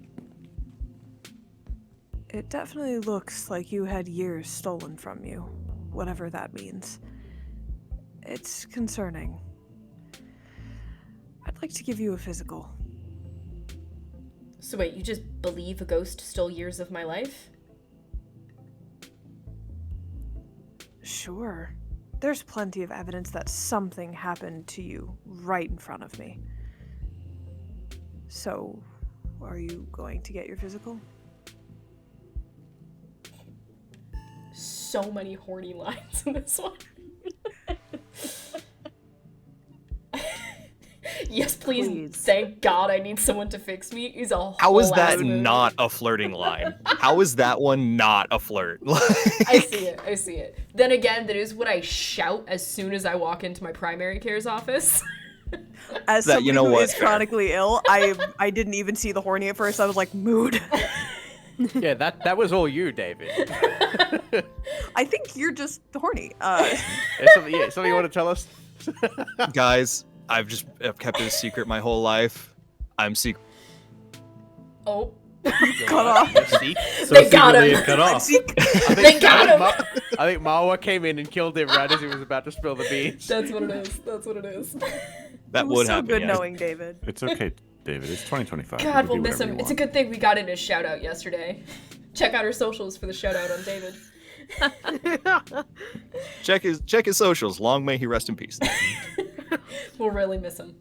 It definitely looks like you had years stolen from you, whatever that means. It's concerning. I'd like to give you a physical. So wait, you just believe a ghost stole years of my life? Sure. There's plenty of evidence that something happened to you right in front of me. So, are you going to get your physical? So many horny lines in this one. Yes, please. Thank God I need someone to fix me. Is a whole How is that movie. not a flirting line? How is that one not a flirt? I see it. Then again, that is what I shout as soon as I walk into my primary care's office. As someone who is chronically ill, I didn't even see the horny at first. I was like, mood. Yeah, that was all you, David. I think you're just horny. Something you want to tell us? Guys, I've kept it a secret my whole life. I'm secret. Oh. Cut off. They got him. Cut off. They got him. I think Marwa came in and killed him right as he was about to spill the beans. That's what it is. That would happen. So good yeah. knowing David. It's okay, David. It's 2025. God, we'll miss him. It's a good thing we got in his shout out yesterday. Check out our socials for the shout out on David. Check his socials. Long may he rest in peace. We'll really miss him.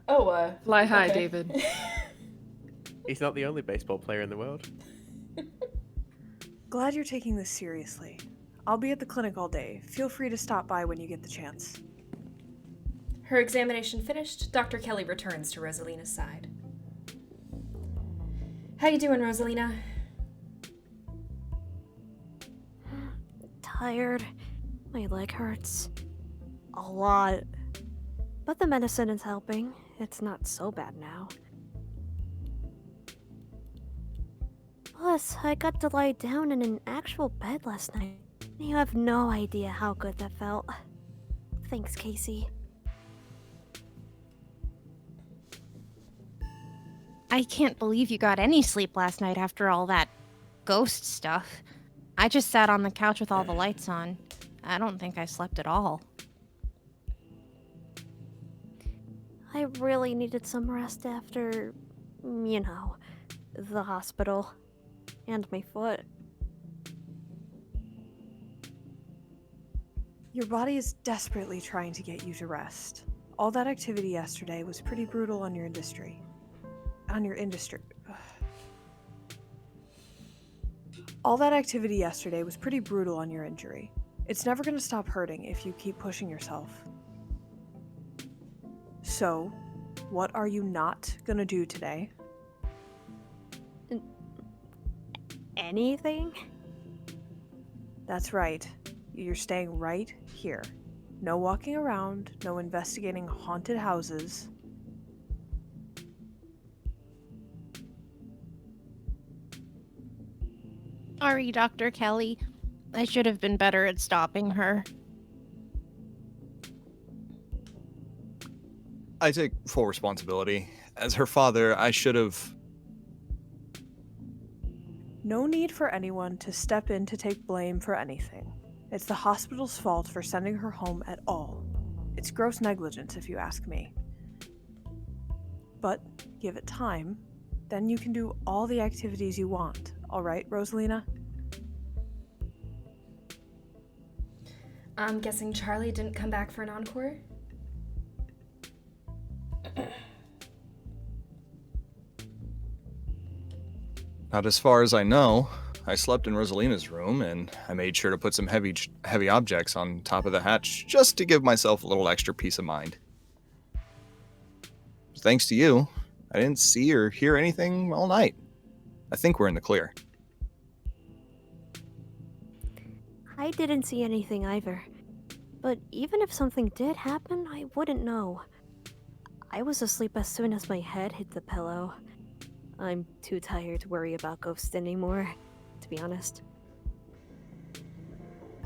Oh, Fly high, okay. David. He's not the only baseball player in the world. glad you're taking this seriously. I'll be at the clinic all day. Feel free to stop by when you get the chance. Her examination finished, Dr. Kelly returns to Rosalina's side. How you doing, Rosalina? Tired. My leg hurts. A lot. But the medicine is helping. It's not so bad now. Plus, I got to lie down in an actual bed last night. You have no idea how good that felt. Thanks, Casey. I can't believe you got any sleep last night after all that ghost stuff. I just sat on the couch with all the lights on. I don't think I slept at all. I really needed some rest after, you know, the hospital. And my foot. Your body is desperately trying to get you to rest. All that activity yesterday was pretty brutal on your industry. All that activity yesterday was pretty brutal on your injury. It's never going to stop hurting if you keep pushing yourself. So, what are you not going to do today? Anything? That's right. You're staying right here. No walking around, no investigating haunted houses. Sorry, Dr. Kelly. I should have been better at stopping her. I take full responsibility. As her father, I should have... No need for anyone to step in to take blame for anything. It's the hospital's fault for sending her home at all. It's gross negligence, if you ask me. But give it time, then you can do all the activities you want. All right, Rosalina? I'm guessing Charlie didn't come back for an encore? Not as far as I know. I slept in Rosalina's room, and I made sure to put some heavy objects on top of the hatch just to give myself a little extra peace of mind. Thanks to you, I didn't see or hear anything all night. I think we're in the clear. I didn't see anything either. But even if something did happen, I wouldn't know. I was asleep as soon as my head hit the pillow. I'm too tired to worry about ghosts anymore, to be honest.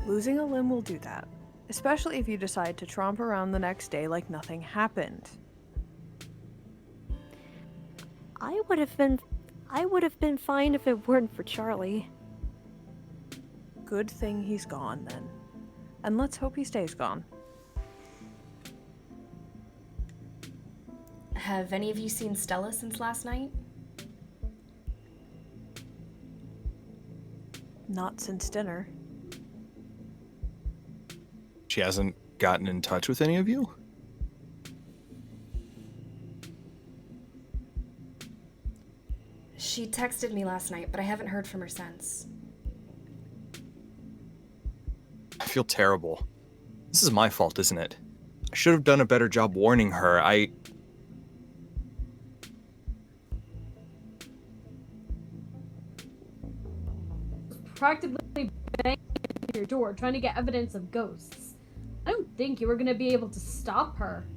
Losing a limb will do that, especially if you decide to tromp around the next day like nothing happened. I would have been fine if it weren't for Charlie. Good thing he's gone then. And let's hope he stays gone. Have any of you seen Stella since last night? Not since dinner. She hasn't gotten in touch with any of you? She texted me last night, but I haven't heard from her since. I feel terrible. This is my fault, isn't it? I should have done a better job warning her. Practically banging on your door, trying to get evidence of ghosts. I don't think you were gonna be able to stop her.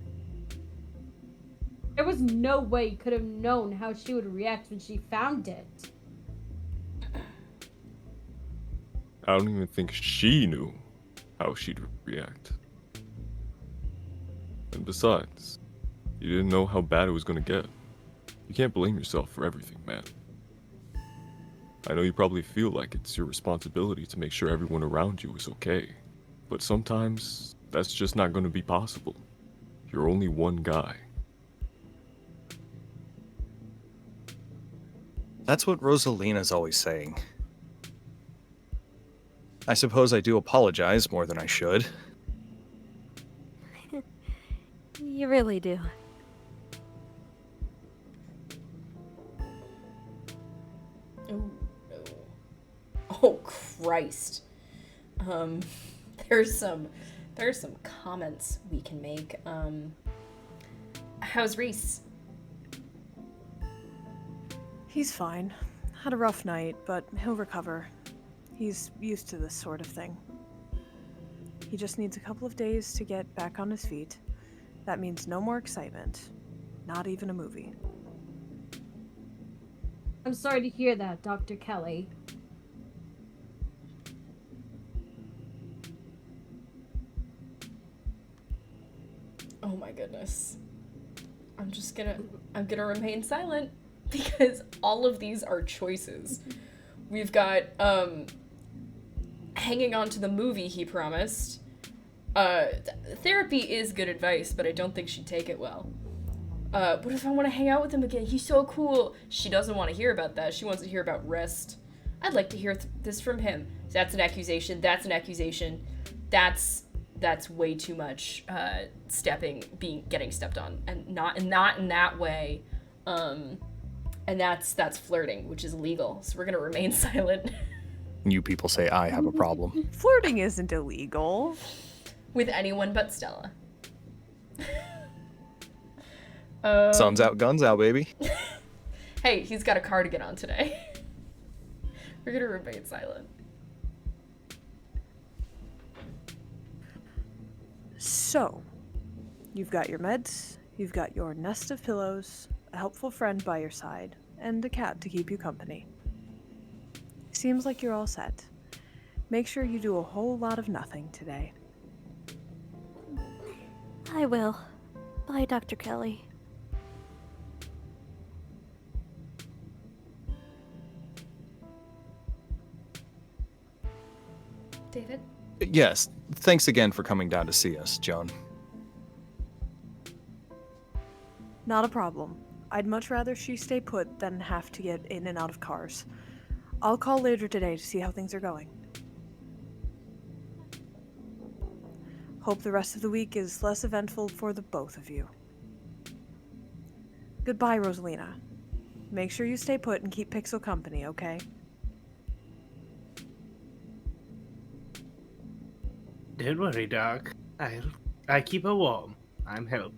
There was no way you could have known how she would react when she found it. I don't even think she knew how she'd react. And besides, you didn't know how bad it was gonna get. You can't blame yourself for everything, man. I know you probably feel like it's your responsibility to make sure everyone around you is okay, but sometimes that's just not going to be possible. You're only one guy. That's what Rosalina's always saying. I suppose I do apologize more than I should. You really do. Oh, no. Oh, Christ. There's some comments we can make. How's Reese? He's fine. Had a rough night, but he'll recover. He's used to this sort of thing. He just needs a couple of days to get back on his feet. That means no more excitement. Not even a movie. I'm sorry to hear that, Dr. Kelly. Oh my goodness. I'm gonna remain silent because all of these are choices. We've got, hanging on to the movie he promised. Therapy is good advice, but I don't think she'd take it well. What if I want to hang out with him again? He's so cool. She doesn't want to hear about that. She wants to hear about rest. I'd like to hear this from him. That's an accusation. That's an accusation. That's way too much getting stepped on, and not in that way. And that's flirting, which is illegal. So we're gonna remain silent. You people say I have a problem. Flirting isn't illegal. With anyone but Stella. Sun's out, guns out, baby. Hey, he's got a car to get on today. We're gonna remain silent. So, you've got your meds, you've got your nest of pillows, a helpful friend by your side, and a cat to keep you company. Seems like you're all set. Make sure you do a whole lot of nothing today. I will. Bye, Dr. Kelly. David? Yes, thanks again for coming down to see us, Joan. Not a problem. I'd much rather she stay put than have to get in and out of cars. I'll call later today to see how things are going. Hope the rest of the week is less eventful for the both of you. Goodbye, Rosalina. Make sure you stay put and keep Pixel company, okay? Don't worry, Doc. I keep her warm. I'm help.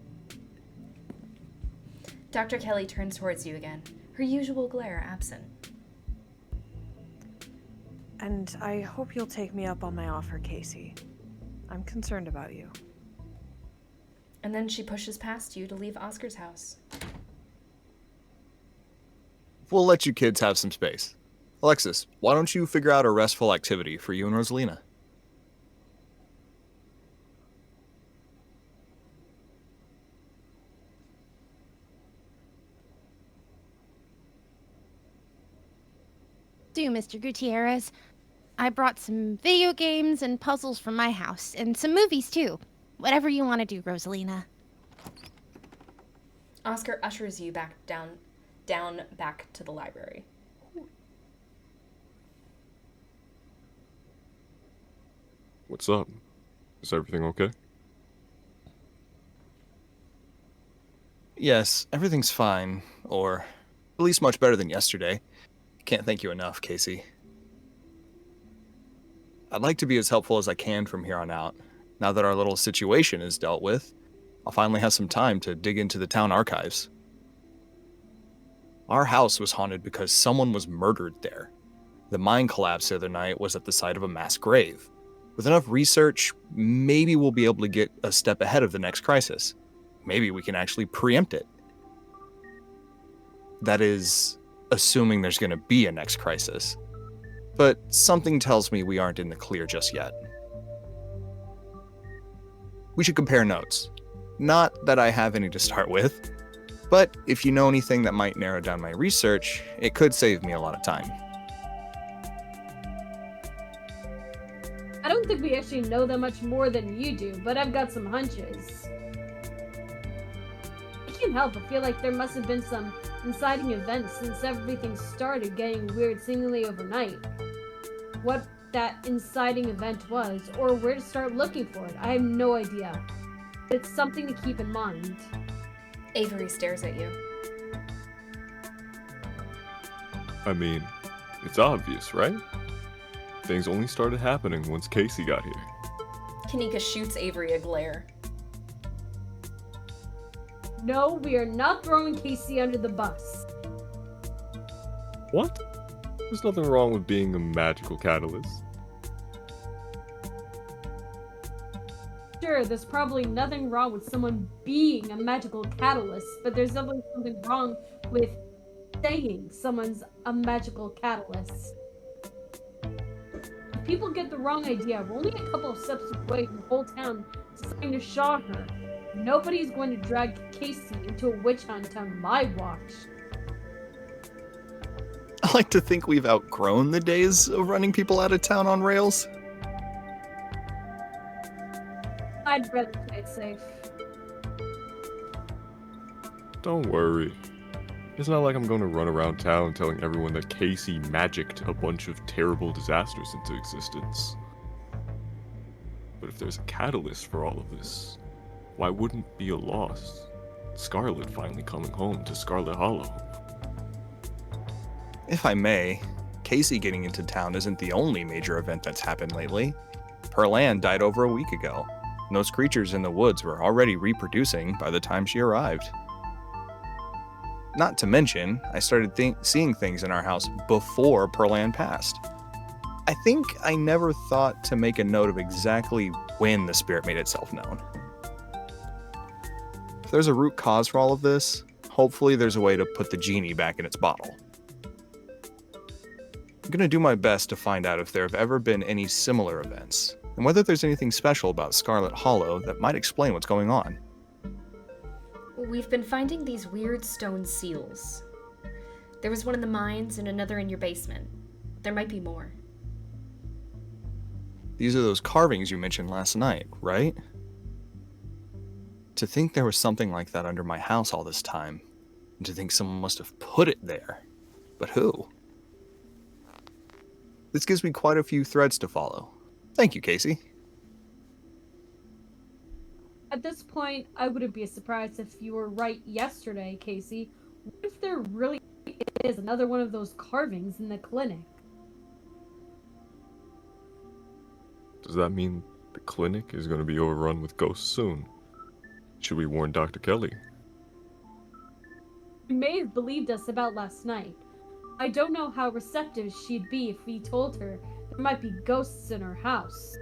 Dr. Kelly turns towards you again, her usual glare absent. And I hope you'll take me up on my offer, Casey. I'm concerned about you. And then she pushes past you to leave Oscar's house. We'll let you kids have some space. Alexis, why don't you figure out a restful activity for you and Rosalina? Do, Mr. Gutierrez. I brought some video games and puzzles from my house, and some movies too. Whatever you want to do, Rosalina. Oscar ushers you back down back to the library. What's up? Is everything okay? Yes, everything's fine, or at least much better than yesterday. Can't thank you enough, Casey. I'd like to be as helpful as I can from here on out. Now that our little situation is dealt with, I'll finally have some time to dig into the town archives. Our house was haunted because someone was murdered there. The mine collapse the other night was at the site of a mass grave. With enough research, maybe we'll be able to get a step ahead of the next crisis. Maybe we can actually preempt it. That is, assuming there's going to be a next crisis. But something tells me we aren't in the clear just yet. We should compare notes. Not that I have any to start with, but if you know anything that might narrow down my research, it could save me a lot of time. I don't think we actually know that much more than you do, but I've got some hunches. I can't help but feel like there must have been some inciting events since everything started getting weird seemingly overnight. What that inciting event was, or where to start looking for it, I have no idea. But it's something to keep in mind. Avery stares at you. I mean, it's obvious, right? Things only started happening once Casey got here. Kaneeka shoots Avery a glare. No, we are not throwing Casey under the bus. What? There's nothing wrong with being a magical catalyst. Sure, there's probably nothing wrong with someone being a magical catalyst, but there's definitely something wrong with saying someone's a magical catalyst. If people get the wrong idea, we're only a couple of steps away from the whole town deciding to shot her. Nobody's going to drag Casey into a witch hunt on my watch. I like to think we've outgrown the days of running people out of town on rails. I'd rather play it safe. Don't worry. It's not like I'm going to run around town telling everyone that Casey magicked a bunch of terrible disasters into existence. But if there's a catalyst for all of this, why wouldn't it be a loss? Scarlet finally coming home to Scarlet Hollow. If I may, Casey getting into town isn't the only major event that's happened lately. Her land died over a week ago, and those creatures in the woods were already reproducing by the time she arrived. Not to mention, I started seeing things in our house before Perlan passed. I think I never thought to make a note of exactly when the spirit made itself known. If there's a root cause for all of this, hopefully there's a way to put the genie back in its bottle. I'm going to do my best to find out if there have ever been any similar events, and whether there's anything special about Scarlet Hollow that might explain what's going on. We've been finding these weird stone seals. There was one in the mines and another in your basement. There might be more. These are those carvings you mentioned last night, right? To think there was something like that under my house all this time, and to think someone must have put it there. But who? This gives me quite a few threads to follow. Thank you, Casey. At this point, I wouldn't be surprised if you were right yesterday, Casey. What if there really is another one of those carvings in the clinic? Does that mean the clinic is going to be overrun with ghosts soon? Should we warn Dr. Kelly? You may have believed us about last night. I don't know how receptive she'd be if we told her there might be ghosts in her house.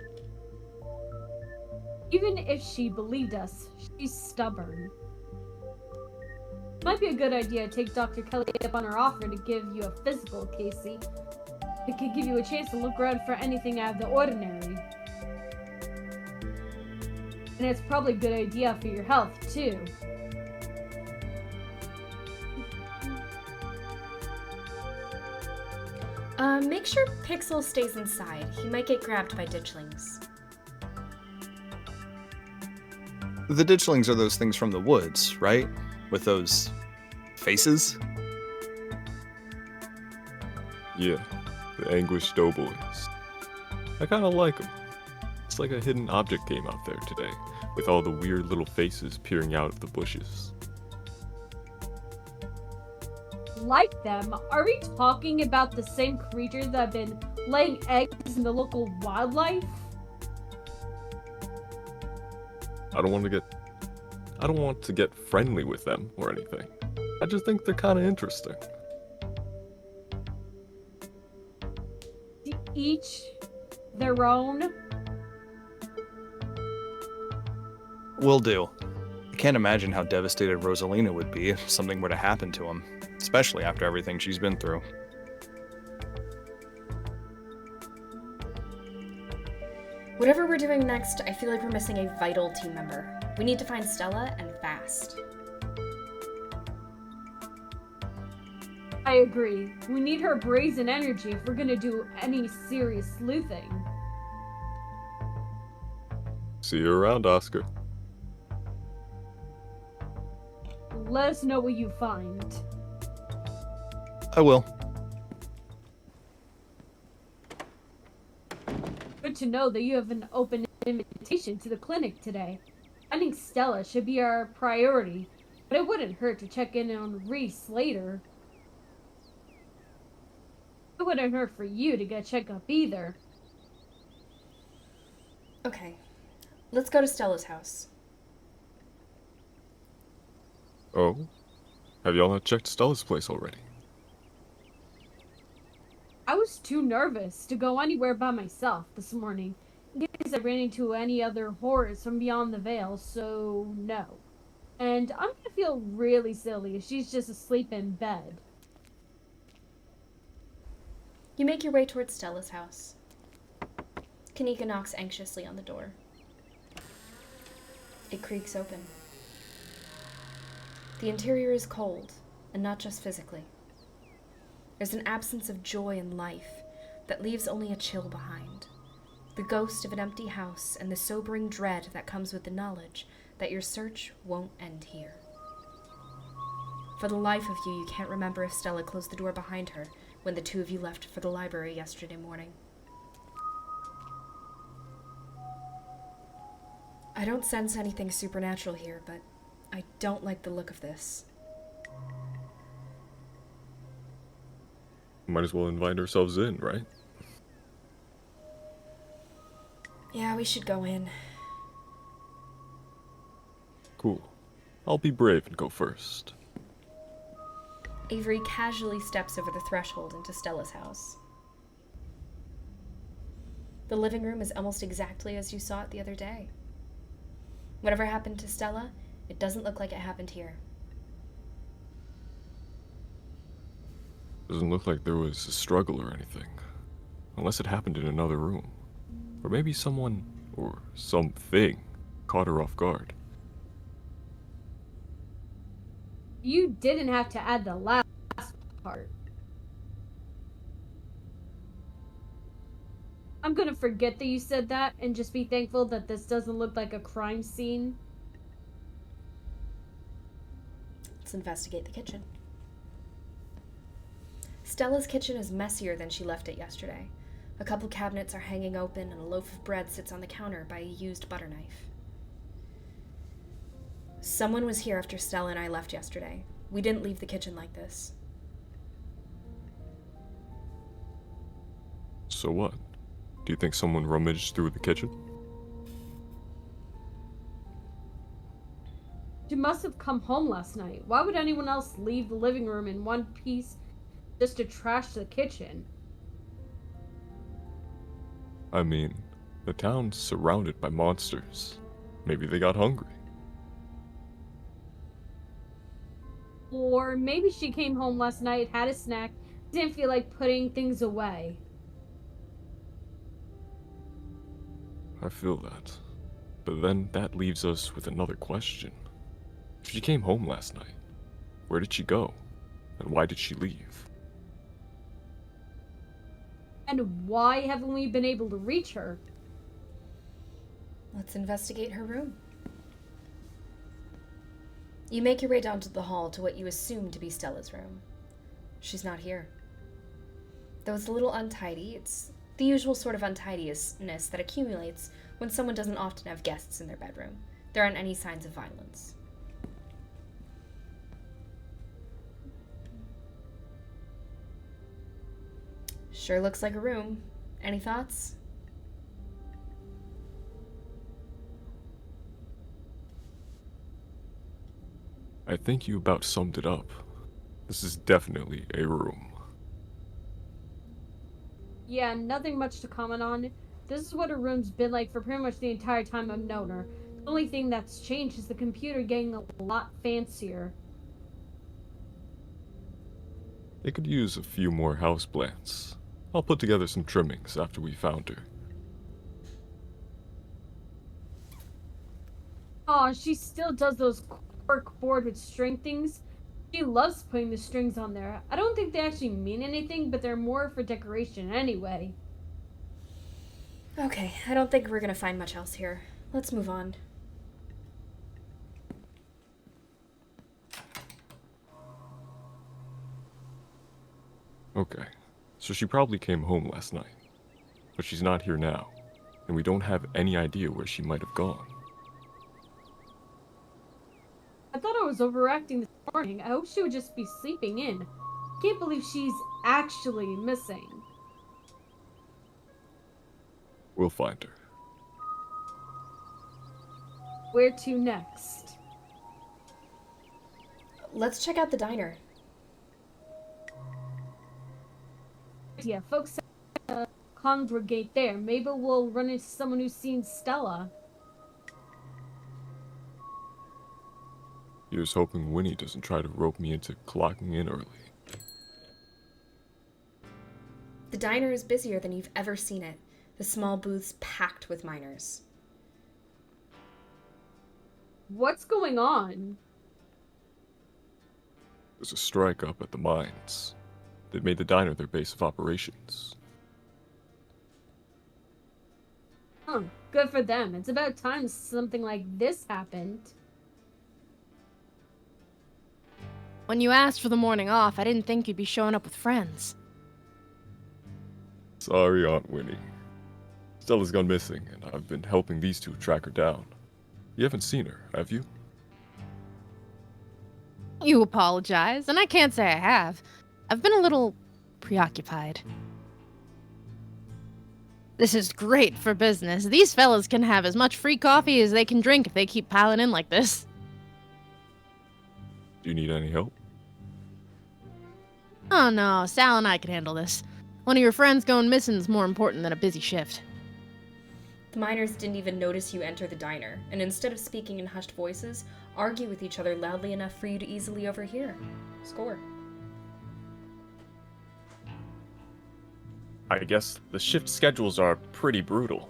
Even if she believed us, she's stubborn. Might be a good idea to take Dr. Kelly up on her offer to give you a physical, Casey. It could give you a chance to look around for anything out of the ordinary. And it's probably a good idea for your health, too. Make sure Pixel stays inside. He might get grabbed by ditchlings. The ditchlings are those things from the woods, right? With those faces? Yeah, the anguished doughboys. I kinda like them. It's like a hidden object game out there today, with all the weird little faces peering out of the bushes. Like them? Are we talking about the same creatures that have been laying eggs in the local wildlife? I don't want to get friendly with them or anything. I just think they're kinda interesting. Each their own? Will do. I can't imagine how devastated Rosalina would be if something were to happen to him, especially after everything she's been through. Whatever we're doing next, I feel like we're missing a vital team member. We need to find Stella, and fast. I agree. We need her brazen energy if we're gonna do any serious sleuthing. See you around, Oscar. Let us know what you find. I will. Good to know that you have an open invitation to the clinic today. Finding Stella should be our priority, but it wouldn't hurt to check in on Reese later. It wouldn't hurt for you to get a checkup either. Okay, let's go to Stella's house. Oh? Have y'all not checked Stella's place already? I was too nervous to go anywhere by myself this morning in case I ran into any other horrors from beyond the veil, so no. And I'm gonna feel really silly if she's just asleep in bed. You make your way towards Stella's house. Kaneeka knocks anxiously on the door. It creaks open. The interior is cold, and not just physically. There's an absence of joy and life that leaves only a chill behind. The ghost of an empty house and the sobering dread that comes with the knowledge that your search won't end here. For the life of you, you can't remember if Stella closed the door behind her when the two of you left for the library yesterday morning. I don't sense anything supernatural here, but I don't like the look of this. Might as well invite ourselves in, right? Yeah, we should go in. Cool. I'll be brave and go first. Avery casually steps over the threshold into Stella's house. The living room is almost exactly as you saw it the other day. Whatever happened to Stella, it doesn't look like it happened here. Doesn't look like there was a struggle or anything. Unless it happened in another room. Or maybe someone, or something, caught her off guard. You didn't have to add the last part. I'm gonna forget that you said that and just be thankful that this doesn't look like a crime scene. Let's investigate the kitchen. Stella's kitchen is messier than she left it yesterday. A couple cabinets are hanging open and a loaf of bread sits on the counter by a used butter knife. Someone was here after Stella and I left yesterday. We didn't leave the kitchen like this. So what? Do you think someone rummaged through the kitchen? She must have come home last night. Why would anyone else leave the living room in one piece just to trash the kitchen? I mean, the town's surrounded by monsters. Maybe they got hungry. Or maybe she came home last night, had a snack, didn't feel like putting things away. I feel that. But then that leaves us with another question. If she came home last night, where did she go? And why did she leave? And why haven't we been able to reach her? Let's investigate her room. You make your way down to the hall to what you assume to be Stella's room. She's not here. Though it's a little untidy, it's the usual sort of untidiness that accumulates when someone doesn't often have guests in their bedroom. There aren't any signs of violence. Sure looks like a room. Any thoughts? I think you about summed it up. This is definitely a room. Yeah, nothing much to comment on. This is what her room's been like for pretty much the entire time I've known her. The only thing that's changed is the computer getting a lot fancier. They could use a few more houseplants. I'll put together some trimmings after we found her. Aw, she still does those cork board with string things. She loves putting the strings on there. I don't think they actually mean anything, but they're more for decoration anyway. Okay, I don't think we're gonna find much else here. Let's move on. Okay, so she probably came home last night. But she's not here now, and we don't have any idea where she might have gone. I thought I was overacting this morning. I hope she would just be sleeping in. Can't believe she's actually missing. We'll find her. Where to next? Let's check out the diner. Yeah, folks congregate there. Maybe we'll run into someone who's seen Stella. Here's hoping Winnie doesn't try to rope me into clocking in early. The diner is busier than you've ever seen it, the small booths packed with miners. What's going on? There's a strike up at the mines. They've made the diner their base of operations. Oh, good for them. It's about time something like this happened. When you asked for the morning off, I didn't think you'd be showing up with friends. Sorry, Aunt Winnie. Stella's gone missing, and I've been helping these two track her down. You haven't seen her, have you? You apologize, and I can't say I have. I've been a little preoccupied. This is great for business. These fellas can have as much free coffee as they can drink if they keep piling in like this. Do you need any help? Oh no, Sal and I can handle this. One of your friends going missing is more important than a busy shift. The miners didn't even notice you enter the diner, and instead of speaking in hushed voices, argue with each other loudly enough for you to easily overhear. Score. I guess the shift schedules are pretty brutal.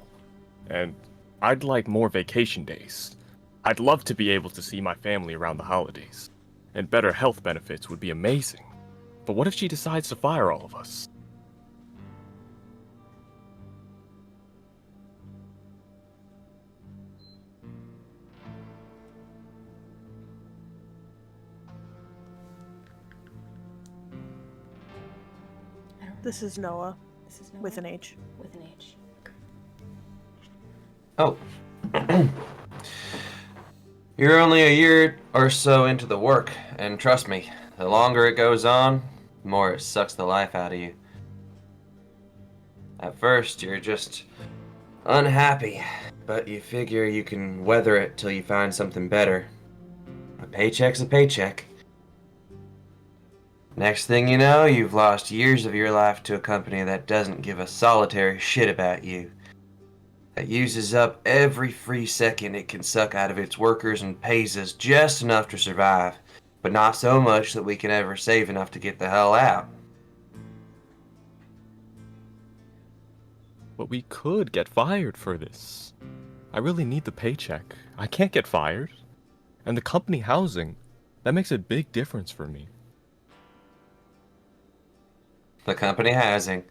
And I'd like more vacation days. I'd love to be able to see my family around the holidays. And better health benefits would be amazing. But what if she decides to fire all of us? This is Noah. This is Noah. With an H. With an H. Oh. You're only a year or so into the work, and trust me, the longer it goes on, the more it sucks the life out of you. At first, you're just unhappy, but you figure you can weather it till you find something better. A paycheck's a paycheck. Next thing you know, you've lost years of your life to a company that doesn't give a solitary shit about you. That uses up every free second it can suck out of its workers and pays us just enough to survive, but not so much that we can ever save enough to get the hell out. But we could get fired for this. I really need the paycheck. I can't get fired. And the company housing, that makes a big difference for me. The company housing.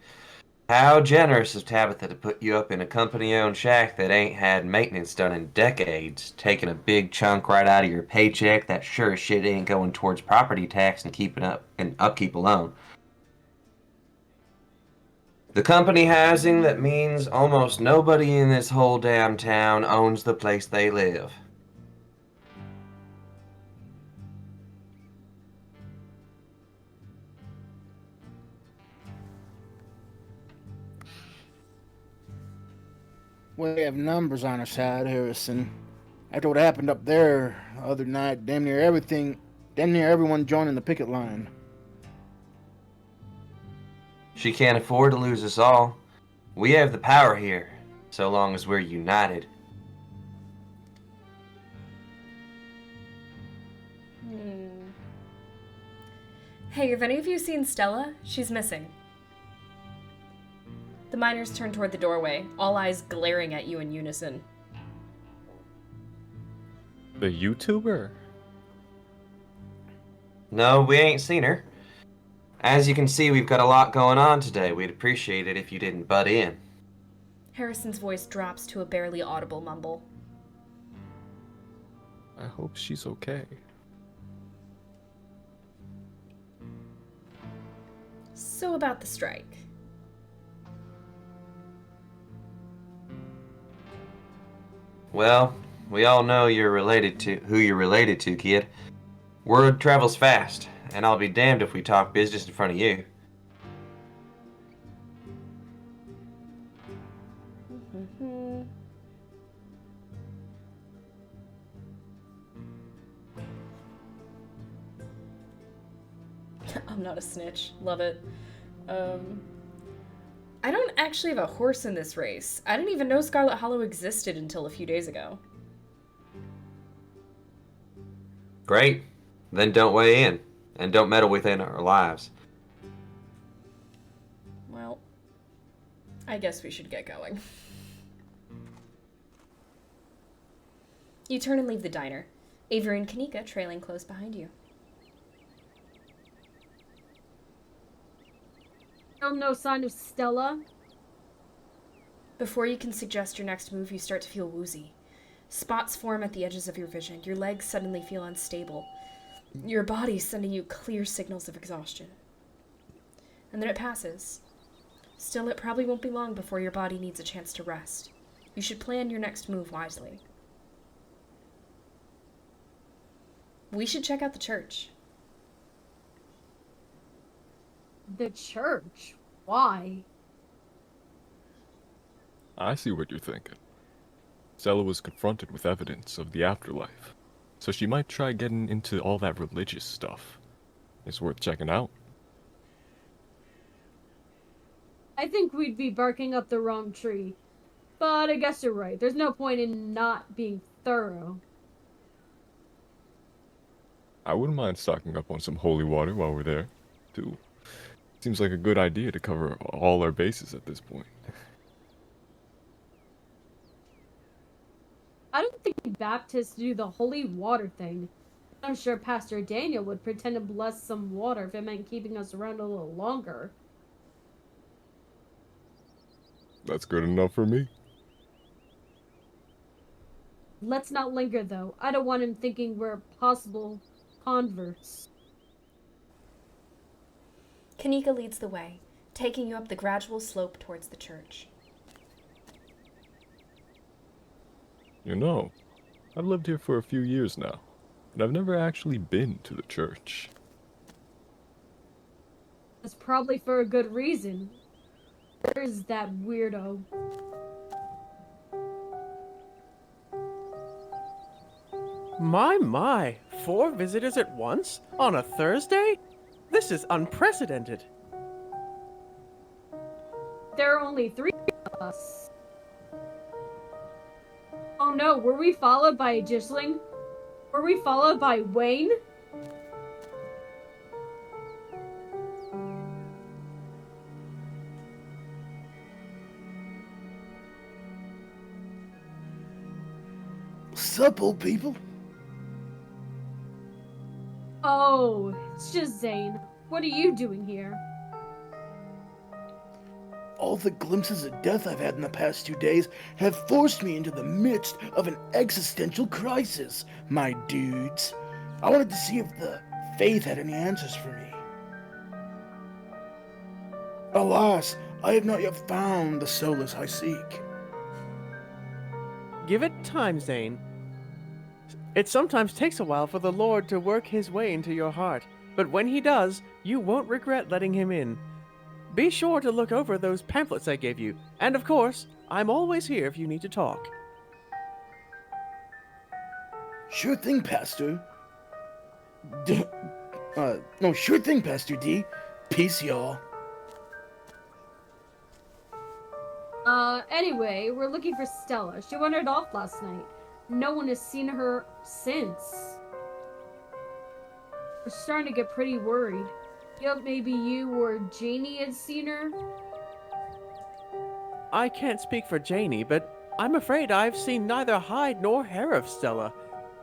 How generous of Tabitha to put you up in a company-owned shack that ain't had maintenance done in decades, taking a big chunk right out of your paycheck that sure as shit ain't going towards property tax and keeping up and upkeep alone. The company housing that means almost nobody in this whole damn town owns the place they live. We have numbers on our side, Harrison. After what happened up there the other night, damn near everyone joining the picket line. She can't afford to lose us all. We have the power here, so long as we're united. Hey, have any of you seen Stella? She's missing. The miners turn toward the doorway, all eyes glaring at you in unison. The YouTuber? No, we ain't seen her. As you can see, we've got a lot going on today. We'd appreciate it if you didn't butt in. Harrison's voice drops to a barely audible mumble. I hope she's okay. So about the strike. Well, we all know who you're related to, kid. Word travels fast, and I'll be damned if we talk business in front of you. I'm not a snitch. Love it. I don't actually have a horse in this race. I didn't even know Scarlet Hollow existed until a few days ago. Great. Then don't weigh in. And don't meddle within our lives. Well, I guess we should get going. You turn and leave the diner. Avery and Kaneeka trailing close behind you. No sign of Stella. Before you can suggest your next move, you start to feel woozy. Spots form at the edges of your vision. Your legs suddenly feel unstable. Your body's sending you clear signals of exhaustion. And then it passes. Still, it probably won't be long before your body needs a chance to rest. You should plan your next move wisely. We should check out the church. The church? Why? I see what you're thinking. Stella was confronted with evidence of the afterlife, so she might try getting into all that religious stuff. It's worth checking out. I think we'd be barking up the wrong tree. But I guess you're right. There's no point in not being thorough. I wouldn't mind stocking up on some holy water while we're there, too. Seems like a good idea to cover all our bases at this point. I don't think Baptists do the holy water thing. I'm sure Pastor Daniel would pretend to bless some water if it meant keeping us around a little longer. That's good enough for me. Let's not linger, though. I don't want him thinking we're possible converts. Kaneeka leads the way, taking you up the gradual slope towards the church. You know, I've lived here for a few years now, and I've never actually been to the church. That's probably for a good reason. Where's that weirdo? My, 4 visitors at once? On a Thursday? This is unprecedented. There are only 3 of us. Oh no, were we followed by a Gisling? Were we followed by Wayne? Sup, old people? Oh, it's just Zane. What are you doing here? All the glimpses of death I've had in the past 2 days have forced me into the midst of an existential crisis, my dudes. I wanted to see if the faith had any answers for me. Alas, I have not yet found the solace I seek. Give it time, Zane. It sometimes takes a while for the Lord to work his way into your heart, but when he does, you won't regret letting him in. Be sure to look over those pamphlets I gave you, and of course, I'm always here if you need to talk. Sure thing, Pastor. No, sure thing, Pastor D. Peace, y'all. Anyway, we're looking for Stella. She wandered off last night. No one has seen her since. We're starting to get pretty worried. Yep, maybe you or Janie had seen her? I can't speak for Janie, but I'm afraid I've seen neither hide nor hair of Stella.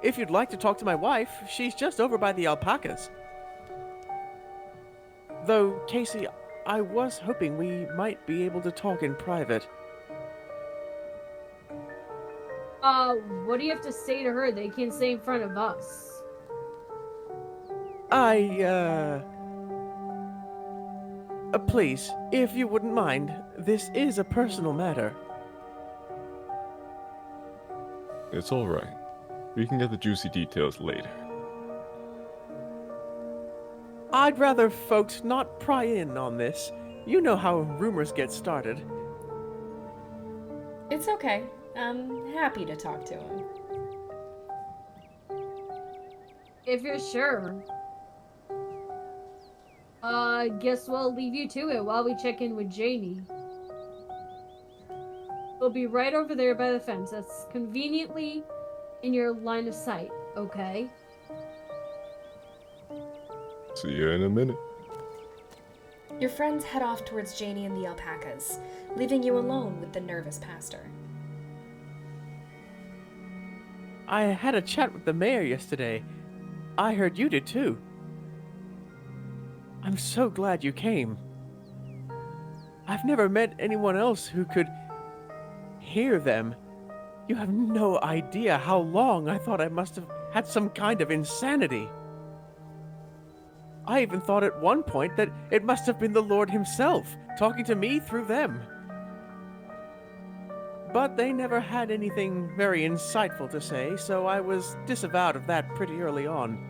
If you'd like to talk to my wife, she's just over by the alpacas. Though, Casey, I was hoping we might be able to talk in private. What do you have to say to her that you can't say in front of us? Please, if you wouldn't mind, this is a personal matter. It's alright. We can get the juicy details later. I'd rather folks not pry in on this. You know how rumors get started. It's okay. I'm happy to talk to him. If you're sure. Guess we'll leave you to it while we check in with Janie. We'll be right over there by the fence. That's conveniently in your line of sight, okay? See you in a minute. Your friends head off towards Janie and the alpacas, leaving you alone with the nervous pastor. I had a chat with the mayor yesterday. I heard you did too. I'm so glad you came. I've never met anyone else who could hear them. You have no idea how long I thought I must have had some kind of insanity. I even thought at one point that it must have been the Lord himself talking to me through them. But they never had anything very insightful to say, so I was disavowed of that pretty early on.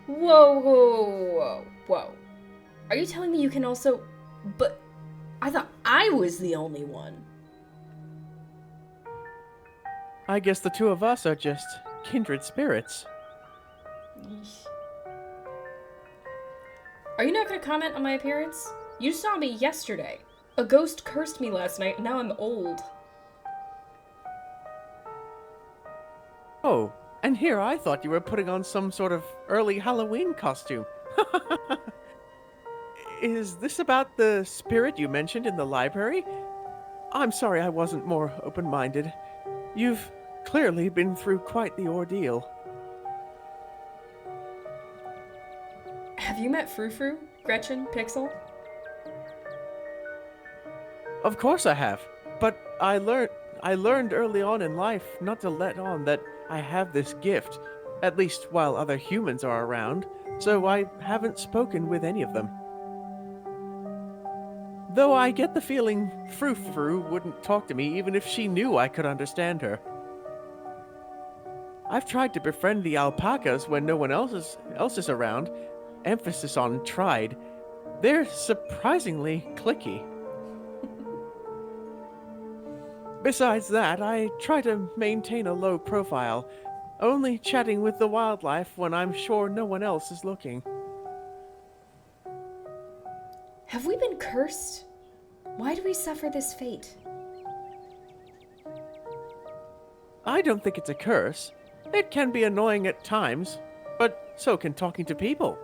Whoa, whoa, whoa, whoa. Are you telling me you can also... But I thought I was the only one. I guess the two of us are just kindred spirits. Are you not going to comment on my appearance? You saw me yesterday. A ghost cursed me last night, and now I'm old. Oh, and here I thought you were putting on some sort of early Halloween costume. Is this about the spirit you mentioned in the library? I'm sorry I wasn't more open-minded. You've clearly been through quite the ordeal. Have you met Frou-Frou, Gretchen, Pixel? Of course I have, but I learned early on in life not to let on that I have this gift, at least while other humans are around, so I haven't spoken with any of them. Though I get the feeling Frou-Frou wouldn't talk to me even if she knew I could understand her. I've tried to befriend the alpacas when no one else is around, emphasis on tried. They're surprisingly cliquey. Besides that, I try to maintain a low profile, only chatting with the wildlife when I'm sure no one else is looking. Have we been cursed? Why do we suffer this fate? I don't think it's a curse. It can be annoying at times, but so can talking to people.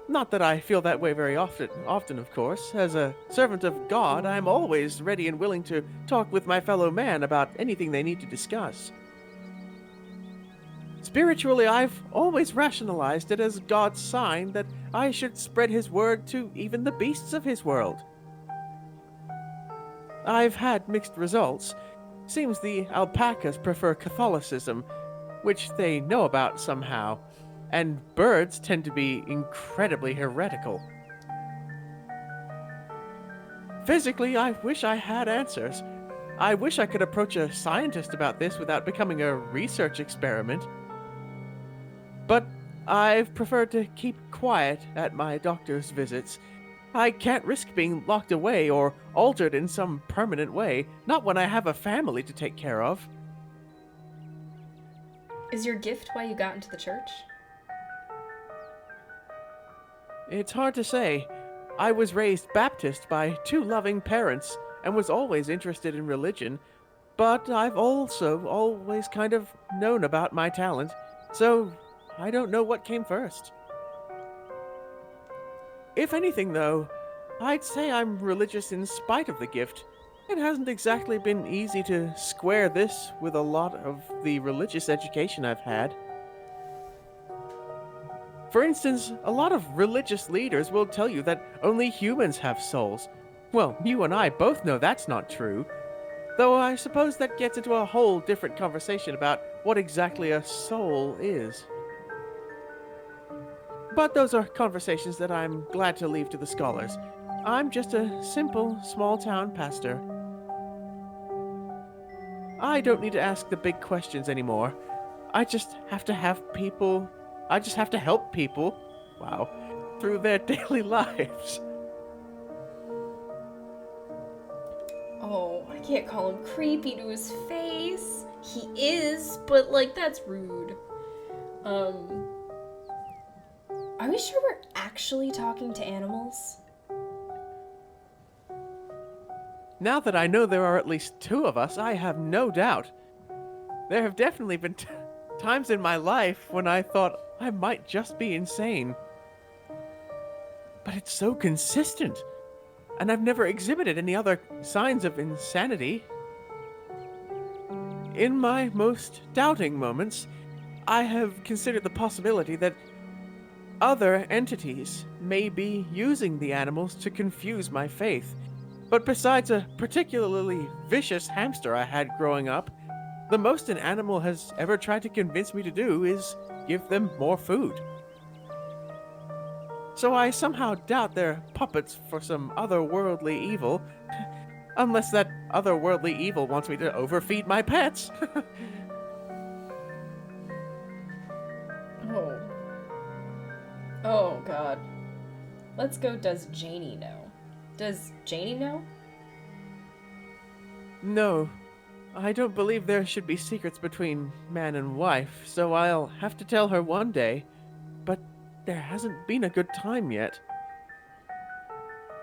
Not that I feel that way very often, of course. As a servant of God, I'm always ready and willing to talk with my fellow man about anything they need to discuss. Spiritually, I've always rationalized it as God's sign that I should spread his word to even the beasts of his world. I've had mixed results. Seems the alpacas prefer Catholicism, which they know about somehow, and birds tend to be incredibly heretical. Physically, I wish I had answers. I wish I could approach a scientist about this without becoming a research experiment. But I've preferred to keep quiet at my doctor's visits. I can't risk being locked away or altered in some permanent way, not when I have a family to take care of. Is your gift why you got into the church? It's hard to say. I was raised Baptist by two loving parents and was always interested in religion, but I've also always kind of known about my talent, so I don't know what came first. If anything, though, I'd say I'm religious in spite of the gift. It hasn't exactly been easy to square this with a lot of the religious education I've had. For instance, a lot of religious leaders will tell you that only humans have souls. Well, you and I both know that's not true. Though I suppose that gets into a whole different conversation about what exactly a soul is. But those are conversations that I'm glad to leave to the scholars. I'm just a simple, small-town pastor. I don't need to ask the big questions anymore. I just have to help people, wow, through their daily lives. Oh, I can't call him creepy to his face. He is, but, like, that's rude. Are we sure we're actually talking to animals? Now that I know there are at least 2 of us, I have no doubt. There have definitely been times in my life when I thought I might just be insane. But it's so consistent, and I've never exhibited any other signs of insanity. In my most doubting moments, I have considered the possibility that other entities may be using the animals to confuse my faith. But besides a particularly vicious hamster I had growing up, the most an animal has ever tried to convince me to do is give them more food. So I somehow doubt they're puppets for some otherworldly evil, unless that otherworldly evil wants me to overfeed my pets. Oh, God. Let's go, does Janie know? Does Janie know? No, I don't believe there should be secrets between man and wife, so I'll have to tell her one day, but there hasn't been a good time yet.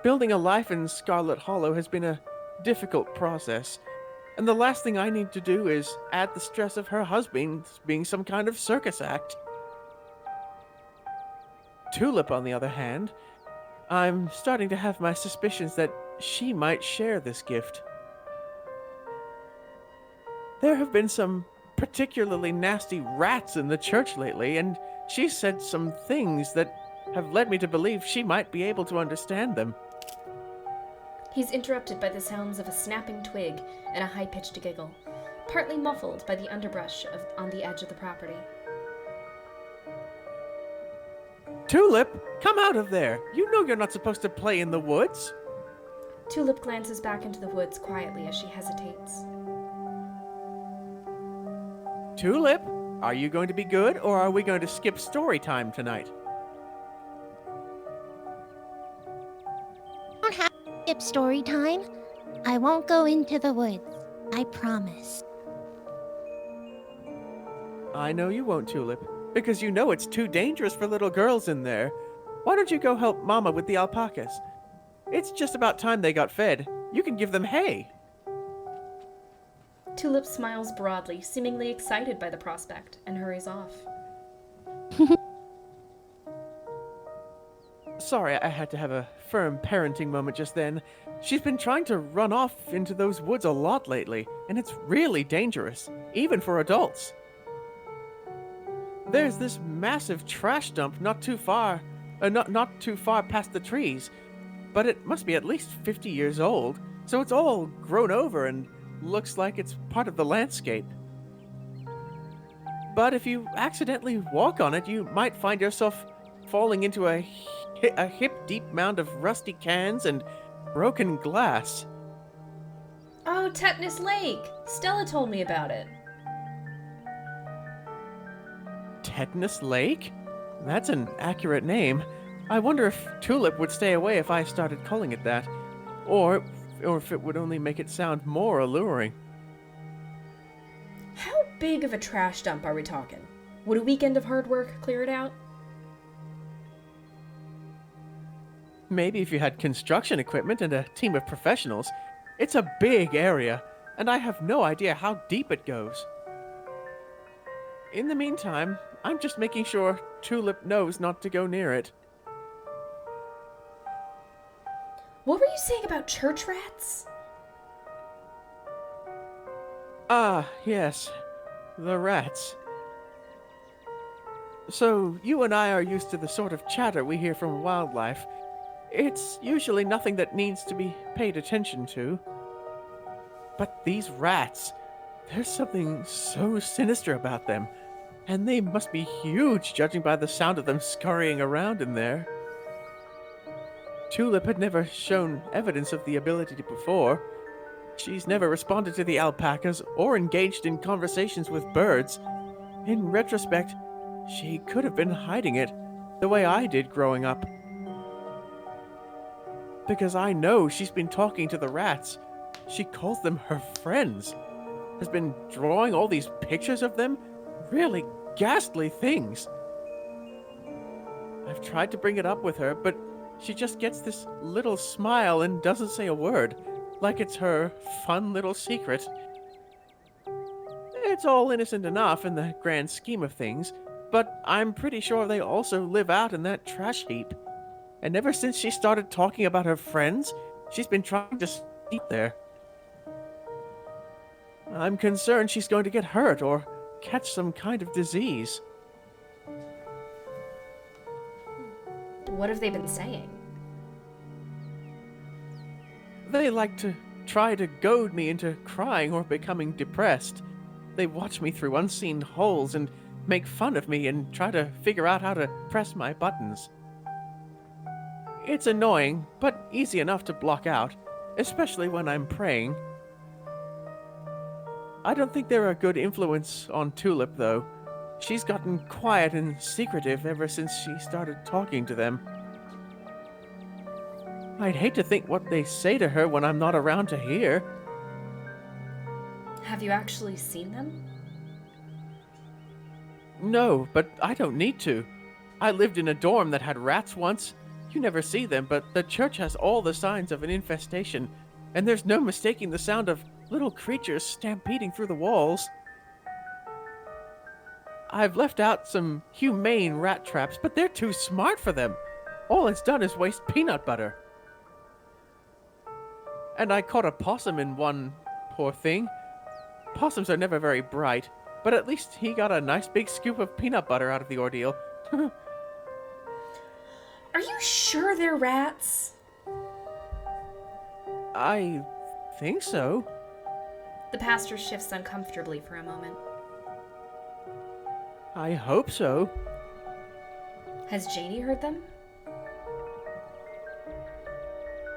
Building a life in Scarlet Hollow has been a difficult process, and the last thing I need to do is add the stress of her husband being some kind of circus act. Tulip, on the other hand, I'm starting to have my suspicions that she might share this gift. There have been some particularly nasty rats in the church lately, and she said some things that have led me to believe she might be able to understand them. He's interrupted by the sounds of a snapping twig and a high-pitched giggle, partly muffled by the underbrush on the edge of the property. Tulip, come out of there! You know you're not supposed to play in the woods! Tulip glances back into the woods quietly as she hesitates. Tulip, are you going to be good, or are we going to skip story time tonight? Don't have to skip story time. I won't go into the woods. I promise. I know you won't, Tulip, because you know it's too dangerous for little girls in there. Why don't you go help Mama with the alpacas? It's just about time they got fed. You can give them hay. Tulip smiles broadly, seemingly excited by the prospect, and hurries off. Sorry, I had to have a firm parenting moment just then. She's been trying to run off into those woods a lot lately, and it's really dangerous, even for adults. There's this massive trash dump not too far past the trees, but it must be at least 50 years old, so it's all grown over and looks like it's part of the landscape. But if you accidentally walk on it, you might find yourself falling into a hip-deep mound of rusty cans and broken glass. Oh, Tetanus Lake! Stella told me about it. Tetanus Lake? That's an accurate name. I wonder if Tulip would stay away if I started calling it that. Or if it would only make it sound more alluring. How big of a trash dump are we talking? Would a weekend of hard work clear it out? Maybe if you had construction equipment and a team of professionals. It's a big area, and I have no idea how deep it goes. In the meantime, I'm just making sure Tulip knows not to go near it. What were you saying about church rats? Ah, yes. The rats. So, you and I are used to the sort of chatter we hear from wildlife. It's usually nothing that needs to be paid attention to. But these rats, there's something so sinister about them. And they must be huge, judging by the sound of them scurrying around in there. Tulip had never shown evidence of the ability before. She's never responded to the alpacas or engaged in conversations with birds. In retrospect, she could have been hiding it, the way I did growing up. Because I know she's been talking to the rats. She calls them her friends. Has been drawing all these pictures of them. Really ghastly things. I've tried to bring it up with her, but she just gets this little smile and doesn't say a word, like it's her fun little secret. It's all innocent enough in the grand scheme of things, but I'm pretty sure they also live out in that trash heap. And ever since she started talking about her friends, she's been trying to sleep there. I'm concerned she's going to get hurt or catch some kind of disease. What have they been saying? They like to try to goad me into crying or becoming depressed. They watch me through unseen holes and make fun of me and try to figure out how to press my buttons. It's annoying, but easy enough to block out, especially when I'm praying. I don't think they're a good influence on Tulip, though. She's gotten quiet and secretive ever since she started talking to them. I'd hate to think what they say to her when I'm not around to hear. Have you actually seen them? No, but I don't need to. I lived in a dorm that had rats once. You never see them, but the church has all the signs of an infestation, and there's no mistaking the sound of little creatures stampeding through the walls. I've left out some humane rat traps, but they're too smart for them. All it's done is waste peanut butter. And I caught a possum in one, poor thing. Possums are never very bright, but at least he got a nice big scoop of peanut butter out of the ordeal. Are you sure they're rats? I think so. The pastor shifts uncomfortably for a moment. I hope so. Has Janie heard them?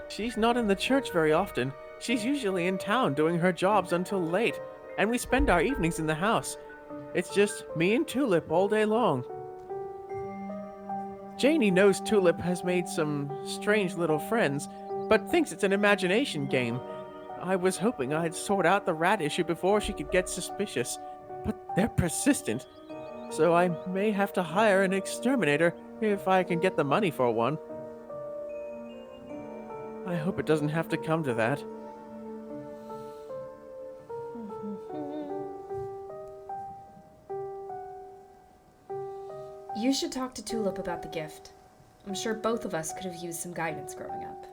She's not in the church very often. She's usually in town doing her jobs until late, and we spend our evenings in the house. It's just me and Tulip all day long. Janie knows Tulip has made some strange little friends, but thinks it's an imagination game. I was hoping I'd sort out the rat issue before she could get suspicious, but they're persistent. So I may have to hire an exterminator if I can get the money for one. I hope it doesn't have to come to that. You should talk to Tulip about the gift. I'm sure both of us could have used some guidance growing up.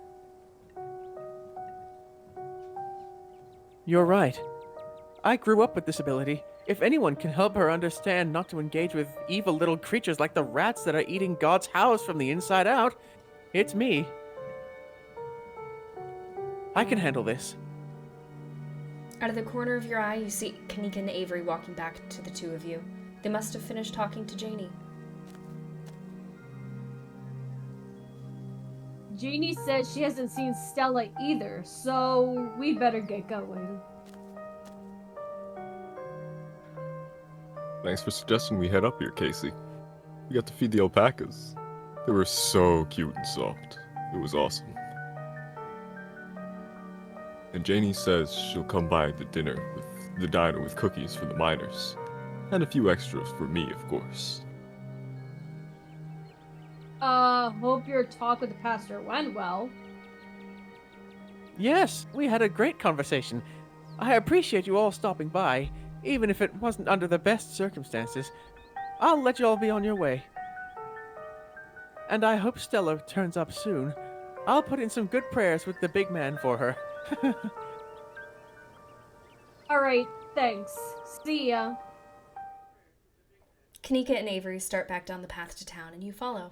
You're right. I grew up with this ability. If anyone can help her understand not to engage with evil little creatures like the rats that are eating God's house from the inside out, it's me. I can handle this. Out of the corner of your eye, you see Kaneeka and Avery walking back to the two of you. They must have finished talking to Janie. Janie said she hasn't seen Stella either, so we better get going. Thanks for suggesting we head up here, Casey. We got to feed the alpacas. They were so cute and soft. It was awesome. And Janie says she'll come by the diner with cookies for the miners. And a few extras for me, of course. Hope your talk with the pastor went well. Yes, we had a great conversation. I appreciate you all stopping by, even if it wasn't under the best circumstances. I'll let you all be on your way. And I hope Stella turns up soon. I'll put in some good prayers with the big man for her. Alright, thanks. See ya. Kaneeka and Avery start back down the path to town, and you follow.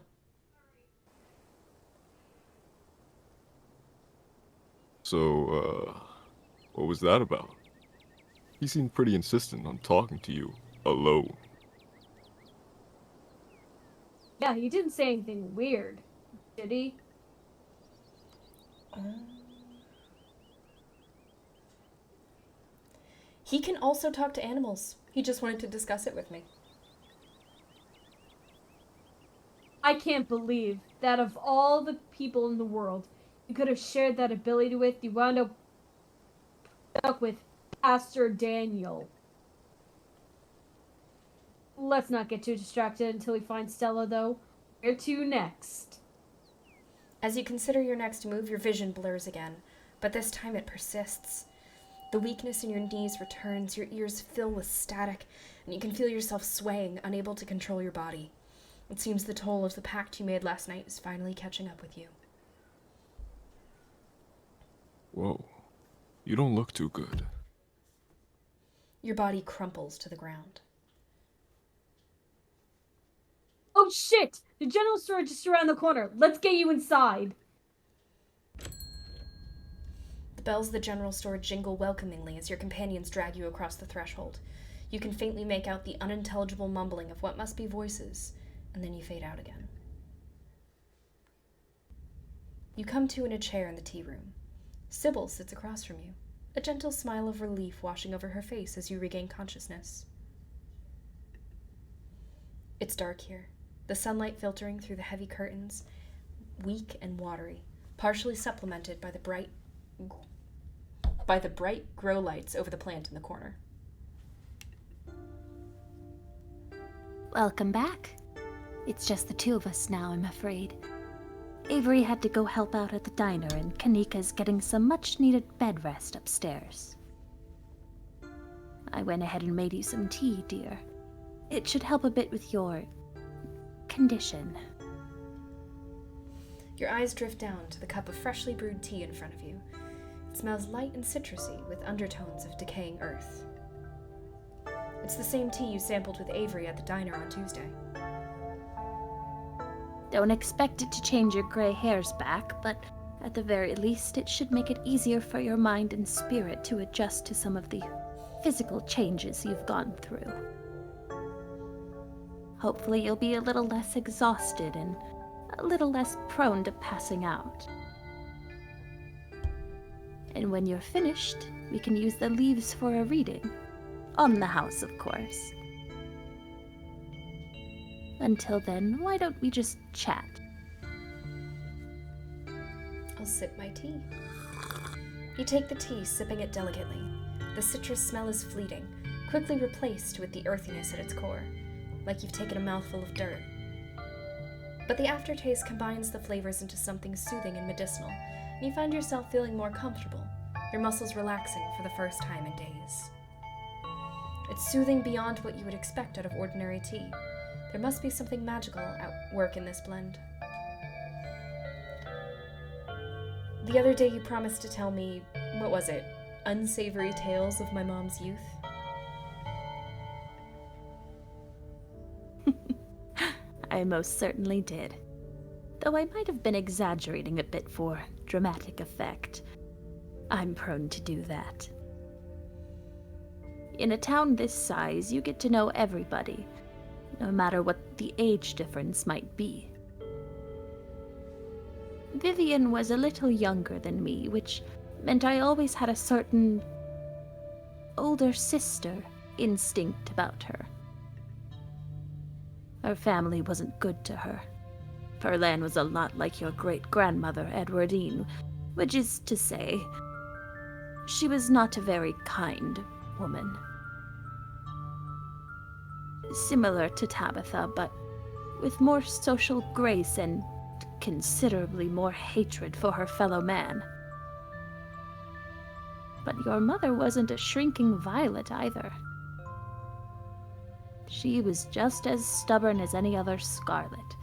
So, what was that about? He seemed pretty insistent on talking to you alone. Yeah, he didn't say anything weird, did he? He can also talk to animals. He just wanted to discuss it with me. I can't believe that of all the people in the world you could have shared that ability with, you wound up stuck with Pastor Daniel. Let's not get too distracted until we find Stella, though. Where to next? As you consider your next move, your vision blurs again, but this time it persists. The weakness in your knees returns, your ears fill with static, and you can feel yourself swaying, unable to control your body. It seems the toll of the pact you made last night is finally catching up with you. Whoa. You don't look too good. Your body crumples to the ground. Oh shit! The general store is just around the corner. Let's get you inside. The bells of the general store jingle welcomingly as your companions drag you across the threshold. You can faintly make out the unintelligible mumbling of what must be voices, and then you fade out again. You come to in a chair in the tea room. Sybil sits across from you, a gentle smile of relief washing over her face as you regain consciousness. It's dark here, the sunlight filtering through the heavy curtains, weak and watery, partially supplemented by the bright grow lights over the plant in the corner. Welcome back. It's just the two of us now, I'm afraid. Avery had to go help out at the diner, and Kaneeka's getting some much-needed bed rest upstairs. I went ahead and made you some tea, dear. It should help a bit with your condition. Your eyes drift down to the cup of freshly brewed tea in front of you. It smells light and citrusy with undertones of decaying earth. It's the same tea you sampled with Avery at the diner on Tuesday. Don't expect it to change your gray hairs back, but at the very least it should make it easier for your mind and spirit to adjust to some of the physical changes you've gone through. Hopefully you'll be a little less exhausted and a little less prone to passing out. And when you're finished, we can use the leaves for a reading. On the house, of course. Until then, why don't we just chat? I'll sip my tea. You take the tea, sipping it delicately. The citrus smell is fleeting, quickly replaced with the earthiness at its core, like you've taken a mouthful of dirt. But the aftertaste combines the flavors into something soothing and medicinal, and you find yourself feeling more comfortable, your muscles relaxing for the first time in days. It's soothing beyond what you would expect out of ordinary tea. There must be something magical at work in this blend. The other day you promised to tell me, what was it, unsavory tales of my mom's youth? I most certainly did. Though I might have been exaggerating a bit for dramatic effect. I'm prone to do that. In a town this size, you get to know everybody, no matter what the age difference might be. Vivian was a little younger than me, which meant I always had a certain older sister instinct about her. Her family wasn't good to her. Perlan was a lot like your great-grandmother, Edwardine, which is to say, she was not a very kind woman. Similar to Tabitha, but with more social grace and considerably more hatred for her fellow man. But your mother wasn't a shrinking violet either. She was just as stubborn as any other Scarlet,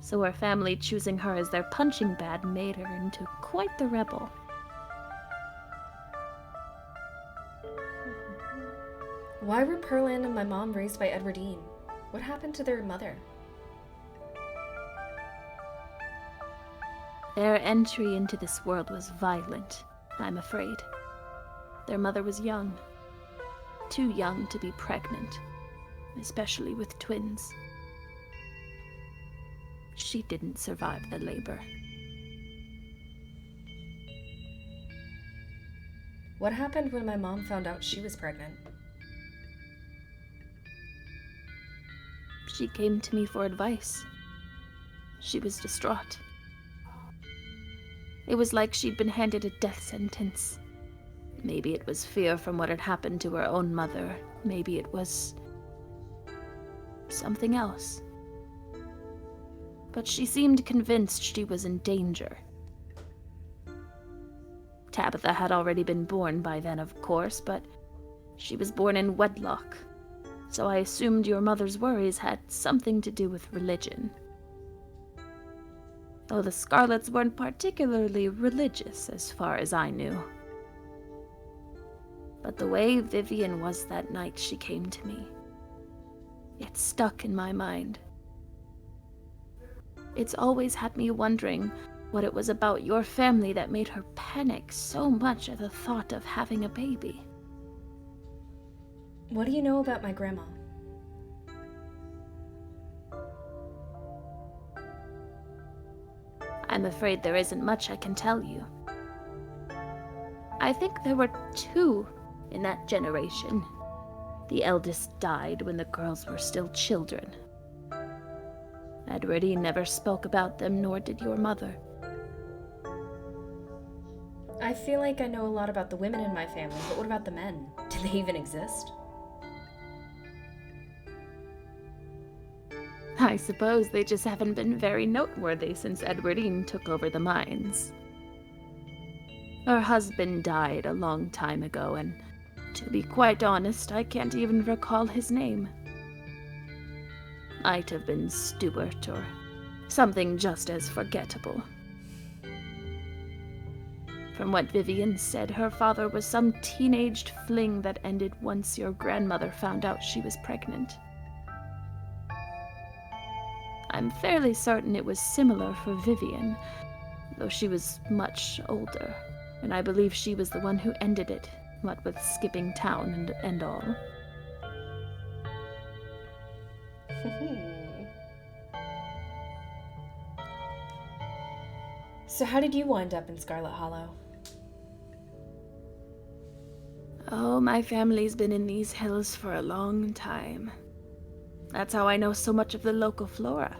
so her family choosing her as their punching bag made her into quite the rebel. Why were Perlan and my mom raised by Edwardine? What happened to their mother? Their entry into this world was violent, I'm afraid. Their mother was young. Too young to be pregnant, especially with twins. She didn't survive the labor. What happened when my mom found out she was pregnant? She came to me for advice. She was distraught. It was like she'd been handed a death sentence. Maybe it was fear from what had happened to her own mother. Maybe it was... something else. But she seemed convinced she was in danger. Tabitha had already been born by then, of course, but she was born in wedlock, so I assumed your mother's worries had something to do with religion. Though the Scarlets weren't particularly religious, as far as I knew. But the way Vivian was that night she came to me, it stuck in my mind. It's always had me wondering what it was about your family that made her panic so much at the thought of having a baby. What do you know about my grandma? I'm afraid there isn't much I can tell you. I think there were 2 in that generation. The eldest died when the girls were still children. Atterbury never spoke about them, nor did your mother. I feel like I know a lot about the women in my family, but what about the men? Do they even exist? I suppose they just haven't been very noteworthy since Edwardine took over the mines. Her husband died a long time ago, and to be quite honest, I can't even recall his name. Might have been Stuart or something just as forgettable. From what Vivian said, her father was some teenaged fling that ended once your grandmother found out she was pregnant. I'm fairly certain it was similar for Vivian, though she was much older, and I believe she was the one who ended it, what with skipping town and all. So how did you wind up in Scarlet Hollow? Oh, my family's been in these hills for a long time. That's how I know so much of the local flora.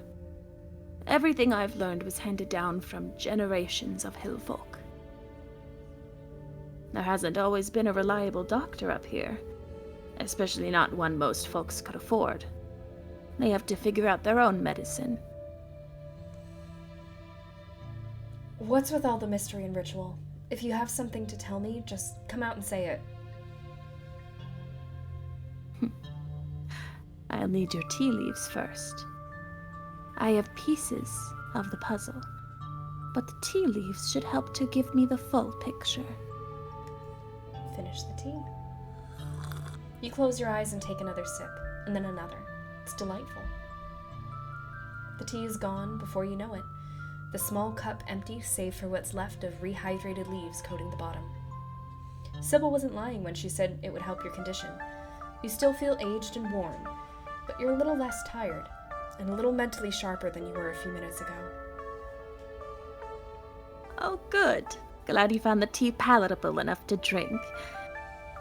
Everything I've learned was handed down from generations of hill folk. There hasn't always been a reliable doctor up here, especially not one most folks could afford. They have to figure out their own medicine. What's with all the mystery and ritual? If you have something to tell me, just come out and say it. I'll need your tea leaves first. I have pieces of the puzzle, but the tea leaves should help to give me the full picture. Finish the tea. You close your eyes and take another sip, and then another. It's delightful. The tea is gone before you know it. The small cup empty save for what's left of rehydrated leaves coating the bottom. Sybil wasn't lying when she said it would help your condition. You still feel aged and worn, but you're a little less tired, and a little mentally sharper than you were a few minutes ago. Oh, good. Glad you found the tea palatable enough to drink.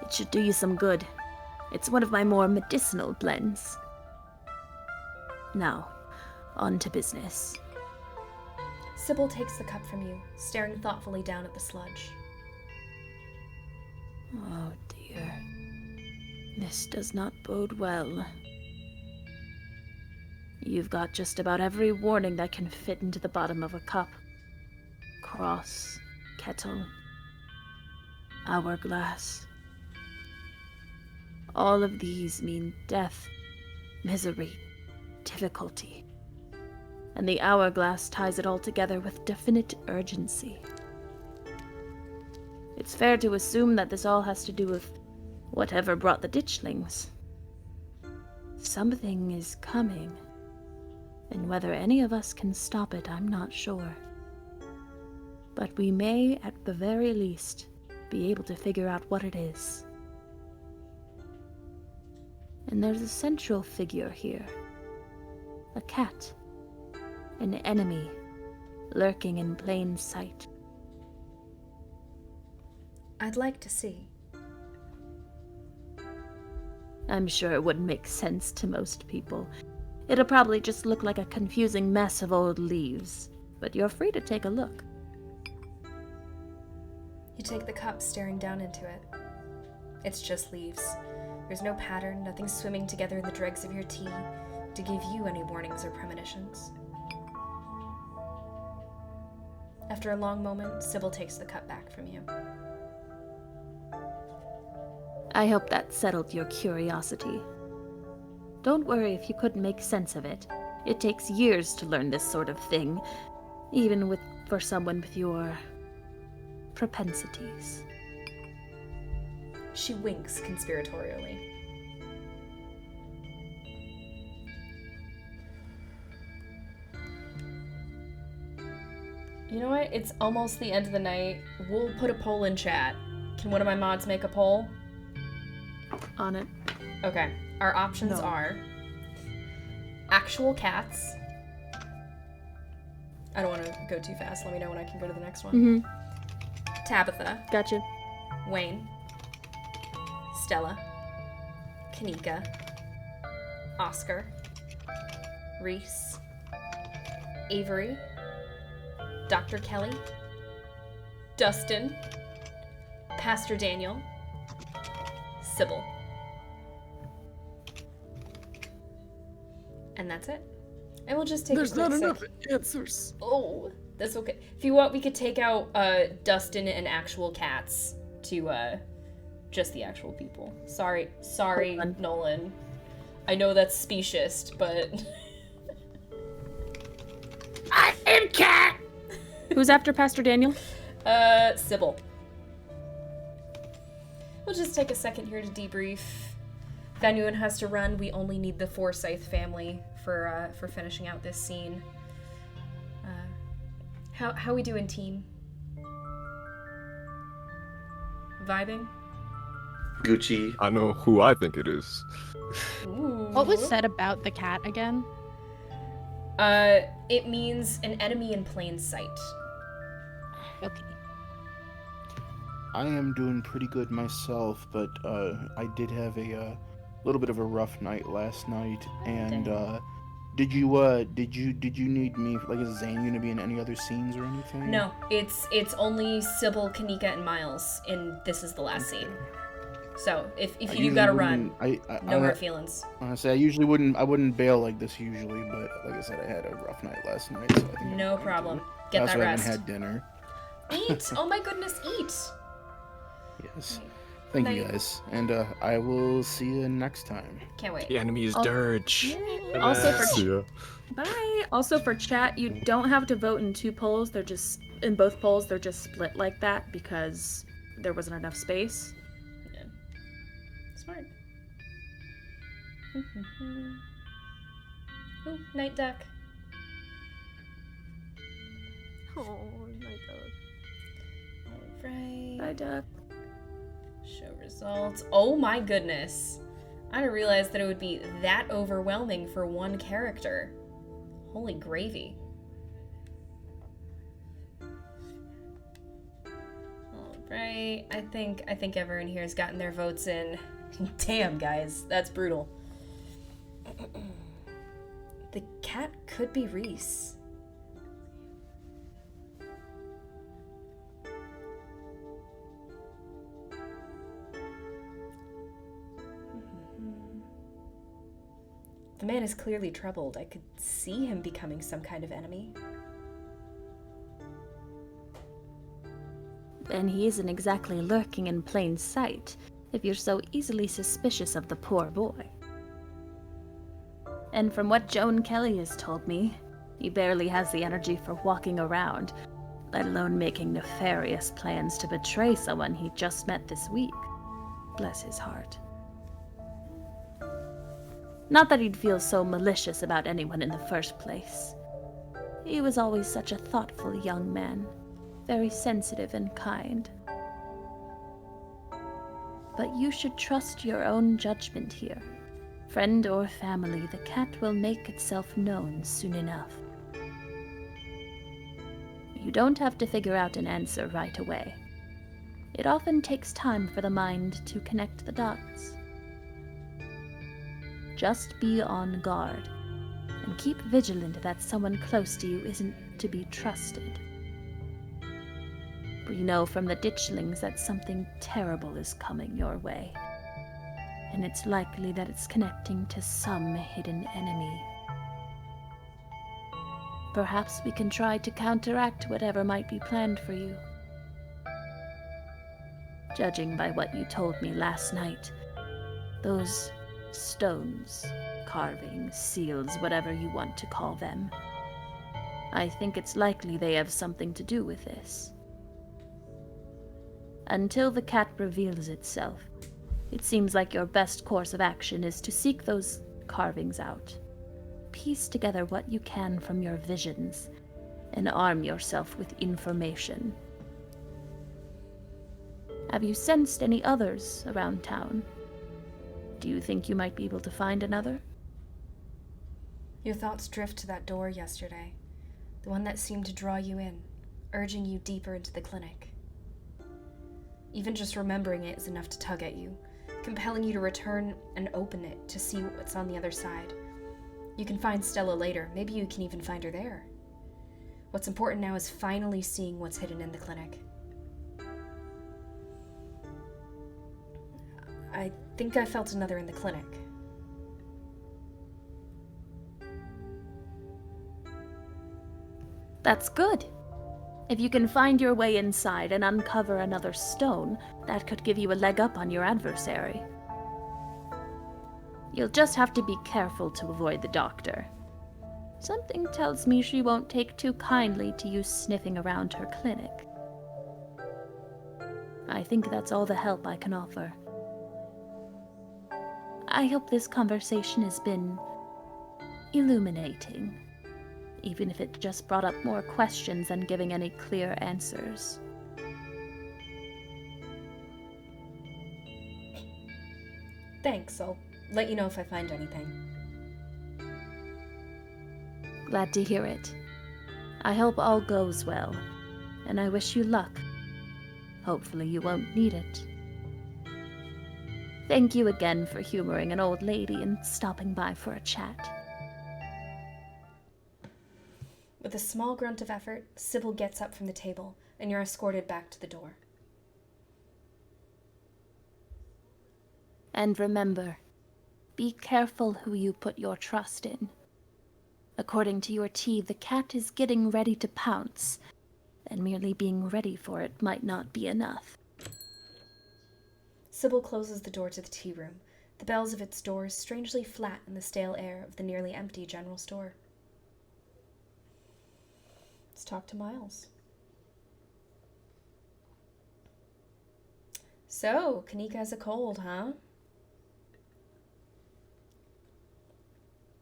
It should do you some good. It's one of my more medicinal blends. Now, on to business. Sybil takes the cup from you, staring thoughtfully down at the sludge. Oh dear. This does not bode well. You've got just about every warning that can fit into the bottom of a cup. Cross, kettle, hourglass. All of these mean death, misery, difficulty. And the hourglass ties it all together with definite urgency. It's fair to assume that this all has to do with whatever brought the ditchlings. Something is coming, and whether any of us can stop it, I'm not sure. But we may, at the very least, be able to figure out what it is. And there's a central figure here. A cat. An enemy, lurking in plain sight. I'd like to see. I'm sure it wouldn't make sense to most people. It'll probably just look like a confusing mess of old leaves, but you're free to take a look. You take the cup, staring down into it. It's just leaves. There's no pattern, nothing swimming together in the dregs of your tea. to give you any warnings or premonitions. After a long moment, Sybil takes the cup back from you. I hope that settled your curiosity. Don't worry if you couldn't make sense of it. It takes years to learn this sort of thing, even for someone with your propensities. She winks conspiratorially. You know what? It's almost the end of the night. We'll put a poll in chat. Can one of my mods make a poll? On it. Okay. Our options are actual cats. I don't want to go too fast. Let me know when I can go to the next one. Mm-hmm. Tabitha. Gotcha. Wayne. Stella. Kaneeka. Oscar. Reese. Avery. Dr. Kelly. Dustin. Pastor Daniel. Sybil. And that's it. And we'll just take There's a quick not enough sec. answers. Oh, that's okay. If you want, we could take out Dustin and actual cats to just the actual people. Sorry, Nolan. I know that's specious, but I am cat. Who's after Pastor Daniel? Sybil. We'll just take a second here to debrief. If anyone has to run, we only need the Forsyth family for finishing out this scene. How we doing, team? Vibing? Gucci. I know who I think it is. Ooh. What was said about the cat again? It means an enemy in plain sight. Okay. I am doing pretty good myself, but I did have a little bit of a rough night last night. And did you need me? Like, is Zane gonna be in any other scenes or anything? No, it's only Sybil, Kaneeka, and Miles, and this is the last scene. So if you gotta run, no hard feelings. Honestly, I wouldn't bail like this usually, but like I said, I had a rough night last night, so I think No problem. Get that I rest. haven't had dinner. Eat! Oh my goodness, eat! Yes. Thank you guys, and I will see you next time. Can't wait. The enemy is dirge. Also for See ya. Bye. Also for chat, you don't have to vote in two polls. They're just in both polls. They're just split like that because there wasn't enough space. Yeah. Smart. Ooh, night duck. Oh, my God. Alright. Bye, duck. Show results. Oh my goodness. I didn't realize that it would be that overwhelming for one character. Holy gravy. Alright. I think everyone here has gotten their votes in. Damn, guys. That's brutal. The cat could be Reese. The man is clearly troubled. I could see him becoming some kind of enemy. And he isn't exactly lurking in plain sight if you're so easily suspicious of the poor boy. And from what Joan Kelly has told me, he barely has the energy for walking around, let alone making nefarious plans to betray someone he just met this week. Bless his heart. Not that he'd feel so malicious about anyone in the first place. He was always such a thoughtful young man, very sensitive and kind. But you should trust your own judgment here. Friend or family, the cat will make itself known soon enough. You don't have to figure out an answer right away. It often takes time for the mind to connect the dots. Just be on guard, and keep vigilant that someone close to you isn't to be trusted. You know from the ditchlings that something terrible is coming your way. and it's likely that it's connecting to some hidden enemy. Perhaps we can try to counteract whatever might be planned for you. Judging by what you told me last night, those stones, carvings, seals, whatever you want to call them, I think it's likely they have something to do with this. Until the cat reveals itself, it seems like your best course of action is to seek those carvings out, piece together what you can from your visions, and arm yourself with information. Have you sensed any others around town? Do you think you might be able to find another? Your thoughts drift to that door yesterday, the one that seemed to draw you in, urging you deeper into the clinic. Even just remembering it is enough to tug at you, compelling you to return and open it to see what's on the other side. You can find Stella later. Maybe you can even find her there. What's important now is finally seeing what's hidden in the clinic. I think I felt another in the clinic. That's good. If you can find your way inside and uncover another stone, that could give you a leg up on your adversary. You'll just have to be careful to avoid the doctor. Something tells me she won't take too kindly to you sniffing around her clinic. I think that's all the help I can offer. I hope this conversation has been illuminating, even if it just brought up more questions than giving any clear answers. Thanks, I'll let you know if I find anything. Glad to hear it. I hope all goes well, and I wish you luck. Hopefully you won't need it. Thank you again for humoring an old lady and stopping by for a chat. With a small grunt of effort, Sybil gets up from the table, and you're escorted back to the door. And remember, be careful who you put your trust in. According to your tea, the cat is getting ready to pounce, and merely being ready for it might not be enough. Sybil closes the door to the tea room, the bells of its doors strangely flat in the stale air of the nearly empty general store. Let's talk to Miles. So, Kaneeka has a cold, huh?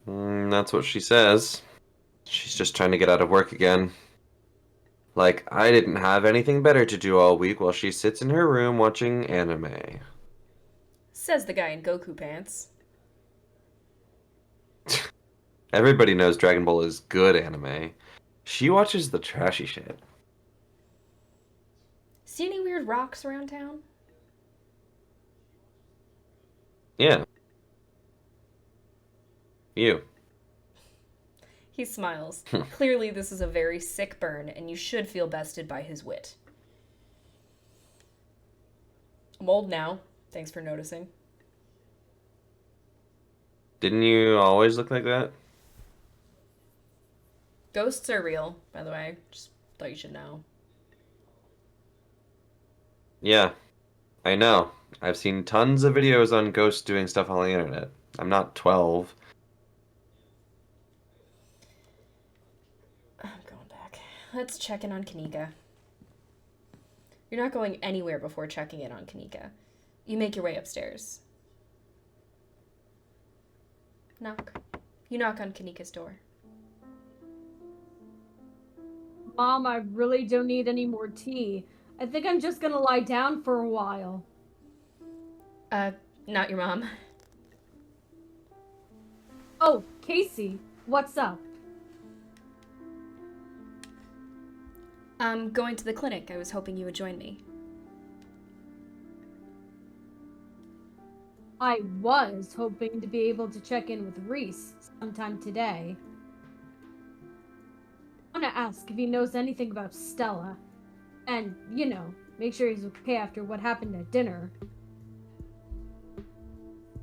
That's what she says. She's just trying to get out of work again. Like, I didn't have anything better to do all week while she sits in her room watching anime. Says the guy in Goku pants. Everybody knows Dragon Ball is good anime. She watches the trashy shit. See any weird rocks around town? Yeah. You. He smiles. Clearly this is a very sick burn, and you should feel bested by his wit. I'm old now. Thanks for noticing. Didn't you always look like that? Ghosts are real, by the way. Just thought you should know. Yeah, I know. I've seen tons of videos on ghosts doing stuff on the internet. I'm not 12. I'm going back. Let's check in on Kaneeka. You're not going anywhere before checking in on Kaneeka. You make your way upstairs. Knock. You knock on Kaneeka's door. Mom, I really don't need any more tea. I think I'm just gonna lie down for a while. Not your mom. Oh, Casey, what's up? I'm going to the clinic. I was hoping you would join me. I was hoping to be able to check in with Reese sometime today. I want to ask if he knows anything about Stella. And, you know, make sure he's okay after what happened at dinner.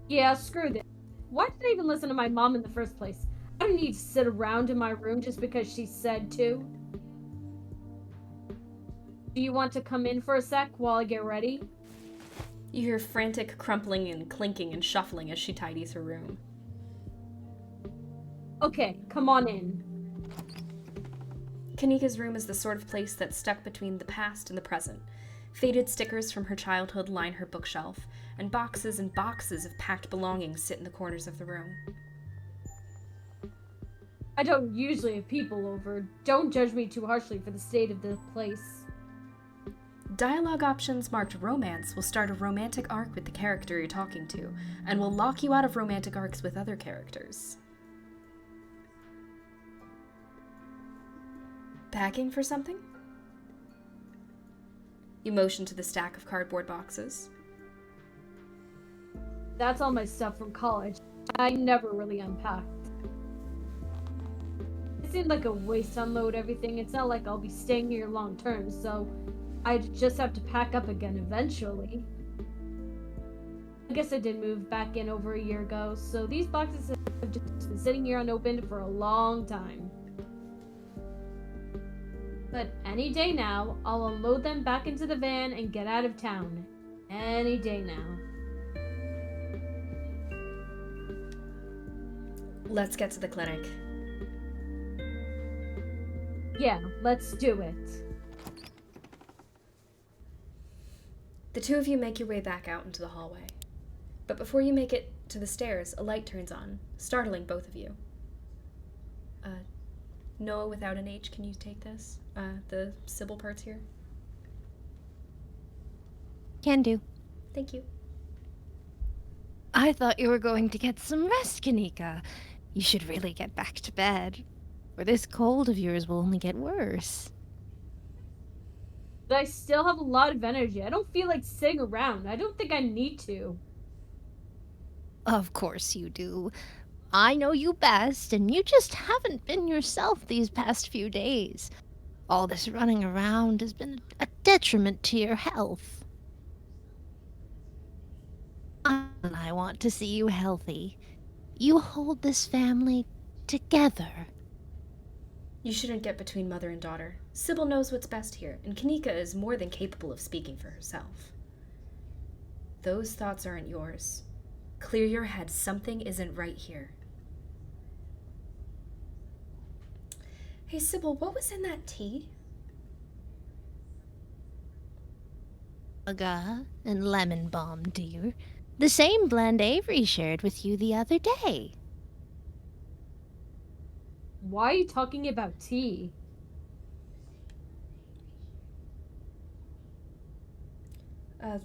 Yeah, screw this. Why did I even listen to my mom in the first place? I don't need to sit around in my room just because she said to. Do you want to come in for a sec while I get ready? You hear frantic crumpling and clinking and shuffling as she tidies her room. Okay, come on in. Kaneeka's room is the sort of place that's stuck between the past and the present. Faded stickers from her childhood line her bookshelf, and boxes of packed belongings sit in the corners of the room. I don't usually have people over. Don't judge me too harshly for the state of the place. Dialogue options marked romance will start a romantic arc with the character you're talking to, and will lock you out of romantic arcs with other characters. Packing for something? You motion to the stack of cardboard boxes. That's all my stuff from college. I never really unpacked. It seemed like a waste to unload everything. It's not like I'll be staying here long term, so I'd just have to pack up again eventually. I guess I did move back in over a year ago, so these boxes have just been sitting here unopened for a long time. But any day now, I'll unload them back into the van and get out of town. Any day now. Let's get to the clinic. Yeah, let's do it. The two of you make your way back out into the hallway. But before you make it to the stairs, a light turns on, startling both of you. Noah without an H, can you take this? The Sybil parts here? Can do. Thank you. I thought you were going to get some rest, Kaneeka. You should really get back to bed, or this cold of yours will only get worse. But I still have a lot of energy. I don't feel like sitting around. I don't think I need to. Of course you do. I know you best, and you just haven't been yourself these past few days. All this running around has been a detriment to your health. I want to see you healthy. You hold this family together. You shouldn't get between mother and daughter. Sybil knows what's best here, and Kaneeka is more than capable of speaking for herself. Those thoughts aren't yours. Clear your head. Something isn't right here. Hey, Sybil, what was in that tea? Saga and lemon balm, dear. The same blend Avery shared with you the other day. Why are you talking about tea?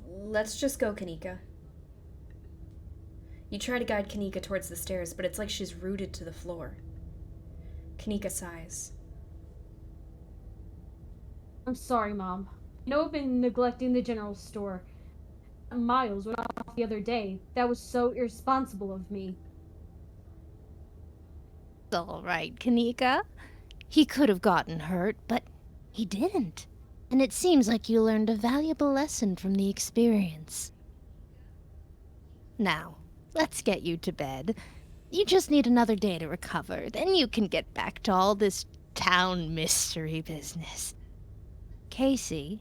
Let's just go, Kaneeka. You try to guide Kaneeka towards the stairs, but it's like she's rooted to the floor. Kaneeka sighs. I'm sorry, Mom. I know I've been neglecting the general store. Miles went off the other day. That was so irresponsible of me. It's all right, Kaneeka. He could have gotten hurt, but he didn't. And it seems like you learned a valuable lesson from the experience. Now, let's get you to bed. You just need another day to recover. Then you can get back to all this town mystery business. Casey,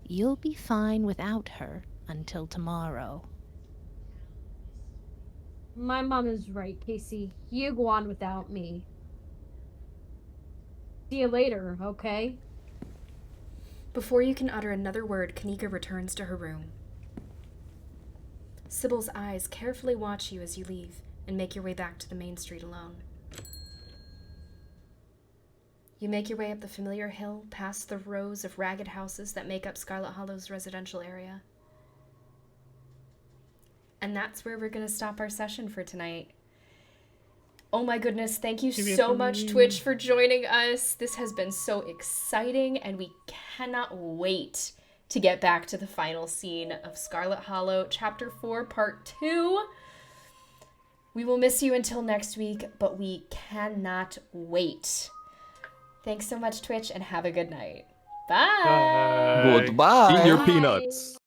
you'll be fine without her until tomorrow. My mom is right, Casey. You go on without me. See you later, okay? Before you can utter another word, Kaneeka returns to her room. Sybil's eyes carefully watch you as you leave and make your way back to the main street alone. You make your way up the familiar hill, past the rows of ragged houses that make up Scarlet Hollow's residential area. And that's where we're going to stop our session for tonight. Oh my goodness, thank you so much, Twitch, for joining us. This has been so exciting, and we cannot wait to get back to the final scene of Scarlet Hollow, Chapter 4, Part 2. We will miss you until next week, but we cannot wait. Thanks so much, Twitch, and have a good night. Bye! Goodbye! Eat your peanuts.